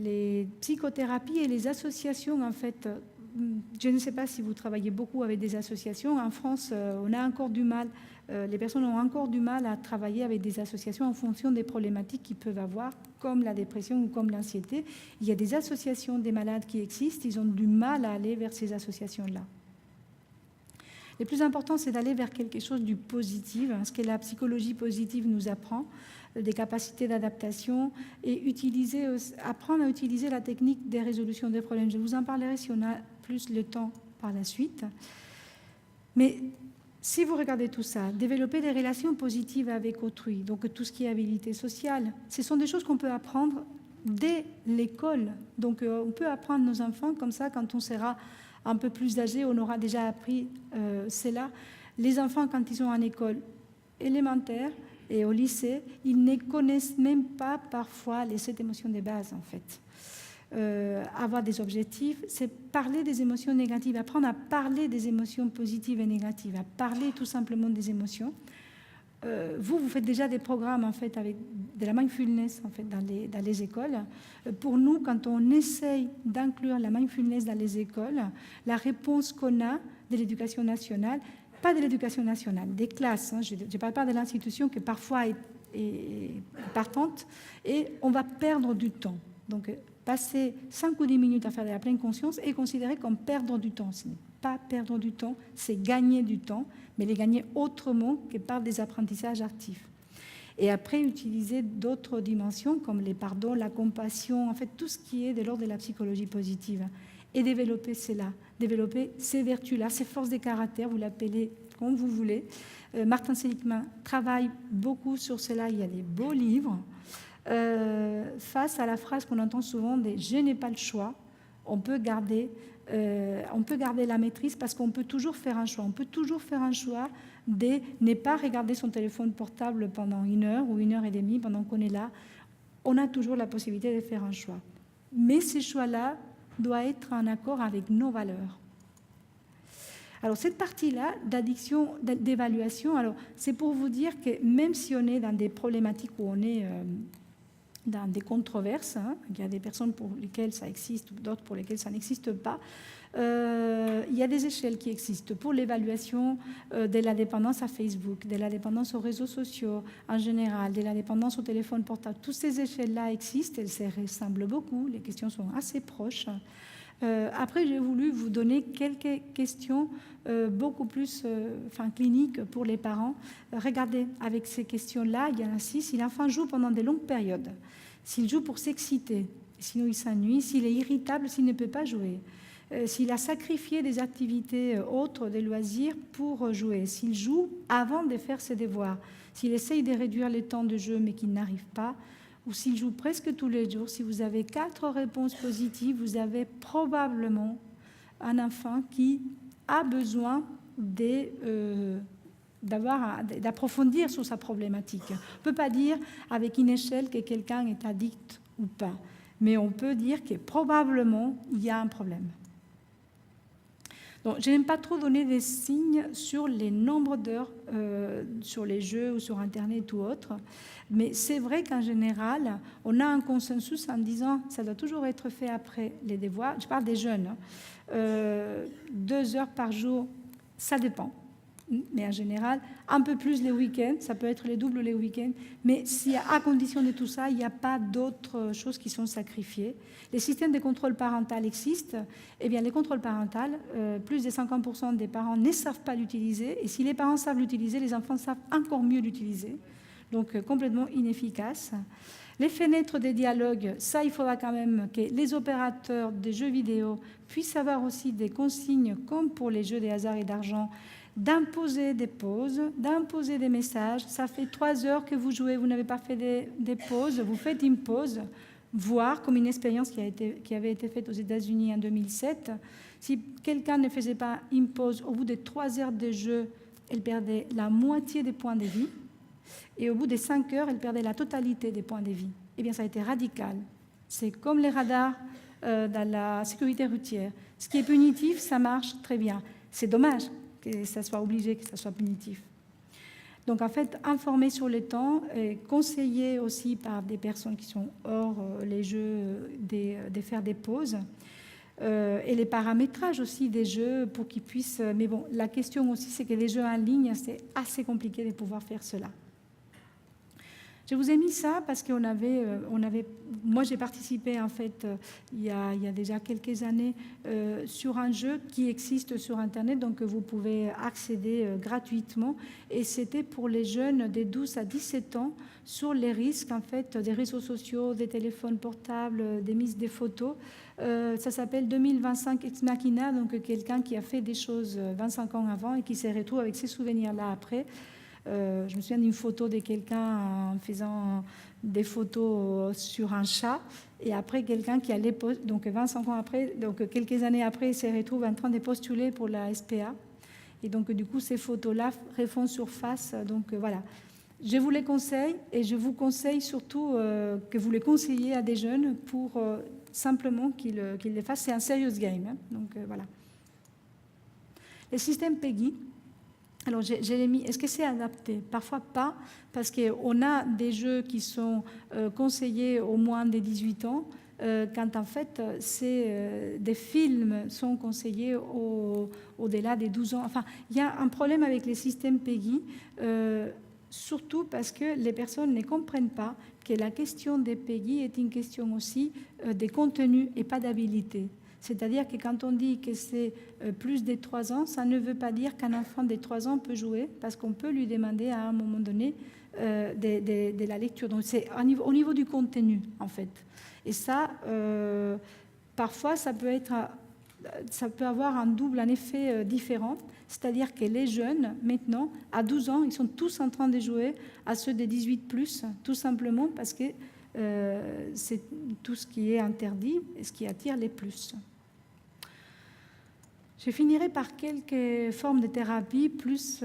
les psychothérapies et les associations, en fait, je ne sais pas si vous travaillez beaucoup avec des associations. En France, on a encore du mal, les personnes ont encore du mal à travailler avec des associations en fonction des problématiques qu'ils peuvent avoir, comme la dépression ou comme l'anxiété. Il y a des associations des malades qui existent, ils ont du mal à aller vers ces associations-là. Le plus important, c'est d'aller vers quelque chose du positif, ce que la psychologie positive nous apprend, des capacités d'adaptation et apprendre à utiliser la technique des résolutions des problèmes. Je vous en parlerai si on a plus le temps par la suite. Mais si vous regardez tout ça, développer des relations positives avec autrui, donc tout ce qui est habilité sociale, ce sont des choses qu'on peut apprendre dès l'école. Donc on peut apprendre nos enfants comme ça quand on sera un peu plus âgé, on aura déjà appris cela. Les enfants, quand ils sont en école élémentaire et au lycée, ils ne connaissent même pas parfois les 7 émotions de base, en fait. Avoir des objectifs, c'est parler des émotions négatives, apprendre à parler des émotions positives et négatives, à parler tout simplement des émotions. Vous faites déjà des programmes en fait avec de la mindfulness en fait dans les écoles. Pour nous, quand on essaye d'inclure la mindfulness dans les écoles, la réponse qu'on a de l'éducation nationale, pas de l'éducation nationale, des classes, je ne parle pas de l'institution qui parfois est partante, et on va perdre du temps. Donc passer 5 ou 10 minutes à faire de la pleine conscience est considéré comme perdre du temps. Ce n'est pas perdre du temps, c'est gagner du temps, mais les gagner autrement que par des apprentissages actifs. Et après, utiliser d'autres dimensions comme les pardons, la compassion, en fait, tout ce qui est de l'ordre de la psychologie positive. Et développer cela, développer ces vertus-là, ces forces de caractère, vous l'appelez comme vous voulez. Martin Seligman travaille beaucoup sur cela, il y a des beaux livres. Face à la phrase qu'on entend souvent de « je n'ai pas le choix », on peut garder la maîtrise parce qu'on peut toujours faire un choix. On peut toujours faire un choix de ne pas regarder son téléphone portable pendant 1 heure ou 1 heure et demie pendant qu'on est là. On a toujours la possibilité de faire un choix. Mais ces choix-là doivent être en accord avec nos valeurs. Alors cette partie-là d'addiction, d'évaluation, alors c'est pour vous dire que même si on est dans des problématiques où on est dans des controverses, il y a des personnes pour lesquelles ça existe, d'autres pour lesquelles ça n'existe pas, il y a des échelles qui existent pour l'évaluation de la dépendance à Facebook, de la dépendance aux réseaux sociaux en général, de la dépendance au téléphone portable. Toutes ces échelles-là existent, elles se ressemblent beaucoup, les questions sont assez proches. Après, j'ai voulu vous donner quelques questions beaucoup plus cliniques pour les parents. Regardez, avec ces questions-là, il y en a 6. Si l'enfant joue pendant de longues périodes, s'il joue pour s'exciter, sinon il s'ennuie, s'il est irritable, s'il ne peut pas jouer, s'il a sacrifié des activités autres, des loisirs pour jouer, s'il joue avant de faire ses devoirs, s'il essaye de réduire les temps de jeu mais qu'il n'arrive pas, ou s'il joue presque tous les jours, si vous avez 4 réponses positives, vous avez probablement un enfant qui a besoin d'approfondir sur sa problématique. On ne peut pas dire avec une échelle que quelqu'un est addict ou pas, mais on peut dire que probablement il y a un problème. Donc, je n'aime pas trop donner des signes sur les nombres d'heures sur les jeux ou sur Internet ou autre, mais c'est vrai qu'en général, on a un consensus en disant que ça doit toujours être fait après les devoirs. Je parle des jeunes. 2 heures par jour, ça dépend. Mais en général, un peu plus les week-ends, ça peut être les doubles les week-ends, mais si à condition de tout ça, il n'y a pas d'autres choses qui sont sacrifiées. Les systèmes de contrôle parental existent. Eh bien, les contrôles parentaux, plus de 50% des parents ne savent pas l'utiliser, et si les parents savent l'utiliser, les enfants savent encore mieux l'utiliser. Donc, complètement inefficace. Les fenêtres des dialogues, ça, il faudra quand même que les opérateurs des jeux vidéo puissent avoir aussi des consignes, comme pour les jeux de hasard et d'argent, d'imposer des pauses, d'imposer des messages. Ça fait 3 heures que vous jouez, vous n'avez pas fait des pauses, vous faites une pause, voire comme une expérience qui avait été faite aux États-Unis en 2007. Si quelqu'un ne faisait pas une pause, au bout de 3 heures de jeu, elle perdait la moitié des points de vie. Et au bout de 5 heures, elle perdait la totalité des points de vie. Eh bien, ça a été radical. C'est comme les radars dans la sécurité routière. Ce qui est punitif, ça marche très bien. C'est dommage que ça soit obligé, que ça soit punitif. Donc, en fait, informer sur le temps, et conseiller aussi par des personnes qui sont hors les jeux de faire des pauses, et les paramétrages aussi des jeux pour qu'ils puissent... Mais bon, la question aussi, c'est que les jeux en ligne, c'est assez compliqué de pouvoir faire cela. Je vous ai mis ça parce qu'on avait, moi j'ai participé en fait il y a déjà quelques années sur un jeu qui existe sur Internet, donc vous pouvez accéder gratuitement, et c'était pour les jeunes de 12 à 17 ans sur les risques en fait des réseaux sociaux, des téléphones portables, des mises des photos. Ça s'appelle 2025 Ex Machina, donc quelqu'un qui a fait des choses 25 ans avant et qui se retrouve avec ces souvenirs-là après. Je me souviens d'une photo de quelqu'un en faisant des photos sur un chat, et après quelqu'un qui allait, donc 25 ans après, donc quelques années après, il se retrouve en train de postuler pour la SPA. Et donc du coup, ces photos-là refont surface. Donc voilà, je vous les conseille, et je vous conseille surtout que vous les conseillez à des jeunes pour simplement qu'ils les fassent. C'est un serious game, hein. Donc voilà. Les systèmes PEGI. Alors, j'ai mis, est-ce que c'est adapté? Parfois pas, parce qu'on a des jeux qui sont conseillés au moins des 18 ans, quand en fait, des films sont conseillés au-delà des 12 ans. Enfin, il y a un problème avec les systèmes PEGI, surtout parce que les personnes ne comprennent pas que la question des PEGI est une question aussi des contenus et pas d'habilité. C'est-à-dire que quand on dit que c'est plus de 3 ans, ça ne veut pas dire qu'un enfant de 3 ans peut jouer, parce qu'on peut lui demander à un moment donné de la lecture. Donc c'est au niveau du contenu, en fait. Et ça, parfois, ça peut avoir un double, un effet différent. C'est-à-dire que les jeunes, maintenant, à 12 ans, ils sont tous en train de jouer à ceux de 18+, tout simplement parce que c'est tout ce qui est interdit et ce qui attire les plus. Je finirai par quelques formes de thérapie plus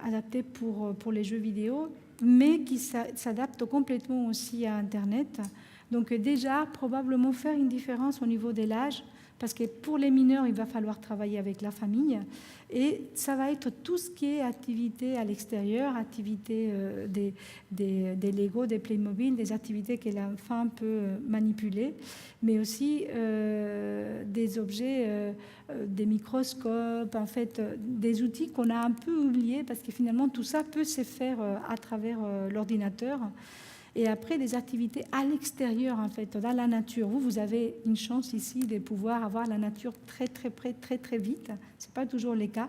adaptées pour les jeux vidéo, mais qui s'adaptent complètement aussi à Internet. Donc déjà, probablement faire une différence au niveau de l'âge, parce que pour les mineurs, il va falloir travailler avec la famille, et ça va être tout ce qui est activité à l'extérieur, activité des Lego, des Playmobil, des activités que l'enfant peut manipuler, mais aussi des objets, des microscopes, en fait, des outils qu'on a un peu oubliés, parce que finalement tout ça peut se faire à travers l'ordinateur. Et après, des activités à l'extérieur, en fait, dans la nature. Vous avez une chance ici de pouvoir avoir la nature très, très près, très, très vite. Ce n'est pas toujours le cas.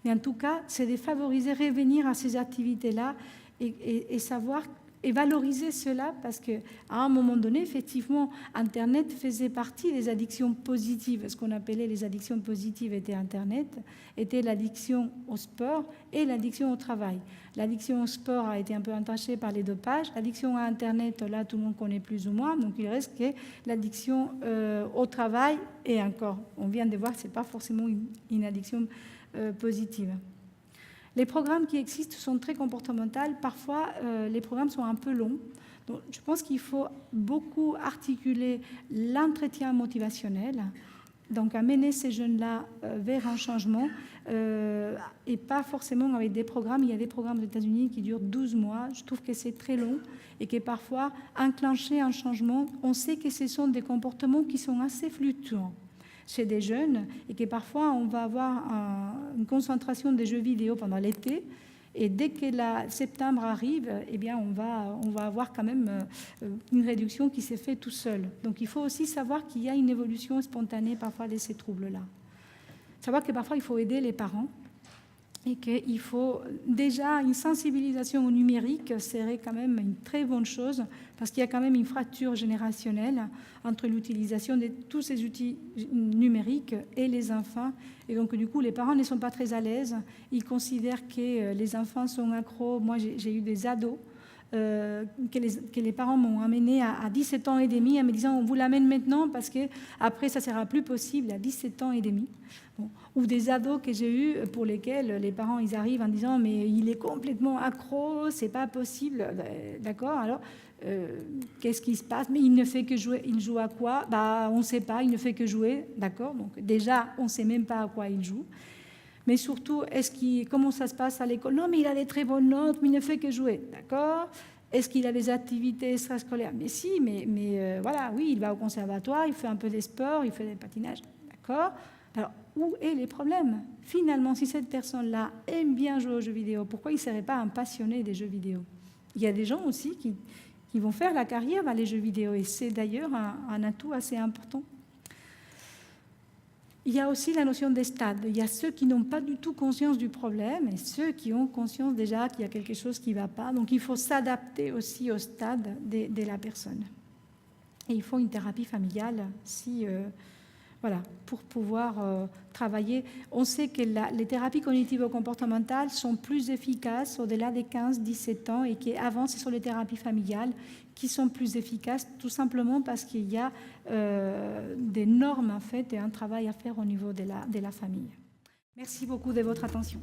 Mais en tout cas, c'est de favoriser, revenir à ces activités-là et savoir et valoriser cela, parce qu'à un moment donné, effectivement, Internet faisait partie des addictions positives. Ce qu'on appelait les addictions positives était Internet, était l'addiction au sport et l'addiction au travail. L'addiction au sport a été un peu entachée par les dopages. L'addiction à Internet, là, tout le monde connaît plus ou moins. Donc, il reste que l'addiction au travail, et encore, on vient de voir que ce n'est pas forcément une addiction positive. Les programmes qui existent sont très comportementaux. Parfois, les programmes sont un peu longs. Donc, je pense qu'il faut beaucoup articuler l'entretien motivationnel Donc, amener ces jeunes-là vers un changement et pas forcément avec des programmes. Il y a des programmes aux États-Unis qui durent 12 mois. Je trouve que c'est très long et que parfois, enclencher un changement, on sait que ce sont des comportements qui sont assez fluctuants chez des jeunes et que parfois, on va avoir une concentration des jeux vidéo pendant l'été. Et dès que septembre arrive, eh bien, on va avoir quand même une réduction qui s'est faite tout seul. Donc, il faut aussi savoir qu'il y a une évolution spontanée parfois de ces troubles-là. Savoir que parfois, il faut aider les parents et qu'il faut déjà une sensibilisation au numérique serait quand même une très bonne chose parce qu'il y a quand même une fracture générationnelle entre l'utilisation de tous ces outils numériques et les enfants. Et donc, du coup, les parents ne sont pas très à l'aise. Ils considèrent que les enfants sont accros. Moi, j'ai eu des ados que les parents m'ont amené à 17 ans et demi en me disant on vous l'amène maintenant parce qu'après, ça ne sera plus possible à 17 ans et demi. Bon. Ou des ados que j'ai eus pour lesquels les parents ils arrivent en disant mais il est complètement accro, c'est pas possible. D'accord, alors qu'est-ce qui se passe? Mais il ne fait que jouer. Il joue à quoi? On ne sait pas, il ne fait que jouer. D'accord, donc déjà on ne sait même pas à quoi il joue. Mais surtout, comment ça se passe à l'école? Non, mais il a des très bonnes notes, mais il ne fait que jouer. D'accord? Est-ce qu'il a des activités extrascolaires? Mais si, mais voilà, oui, il va au conservatoire, il fait un peu des sports, il fait des patinages. D'accord? Alors, où est les problèmes? Finalement, si cette personne-là aime bien jouer aux jeux vidéo, pourquoi il ne serait pas un passionné des jeux vidéo? Il y a des gens aussi qui vont faire la carrière dans les jeux vidéo, et c'est d'ailleurs un atout assez important. Il y a aussi la notion des stades. Il y a ceux qui n'ont pas du tout conscience du problème et ceux qui ont conscience déjà qu'il y a quelque chose qui ne va pas. Donc, il faut s'adapter aussi au stade de la personne. Et il faut une thérapie familiale pour pouvoir travailler. On sait que les thérapies cognitivo-comportementales sont plus efficaces au-delà des 15-17 ans et qu'avant, ce sont les thérapies familiales qui sont plus efficaces, tout simplement parce qu'il y a des normes en fait et un travail à faire au niveau de la famille. Merci beaucoup de votre attention.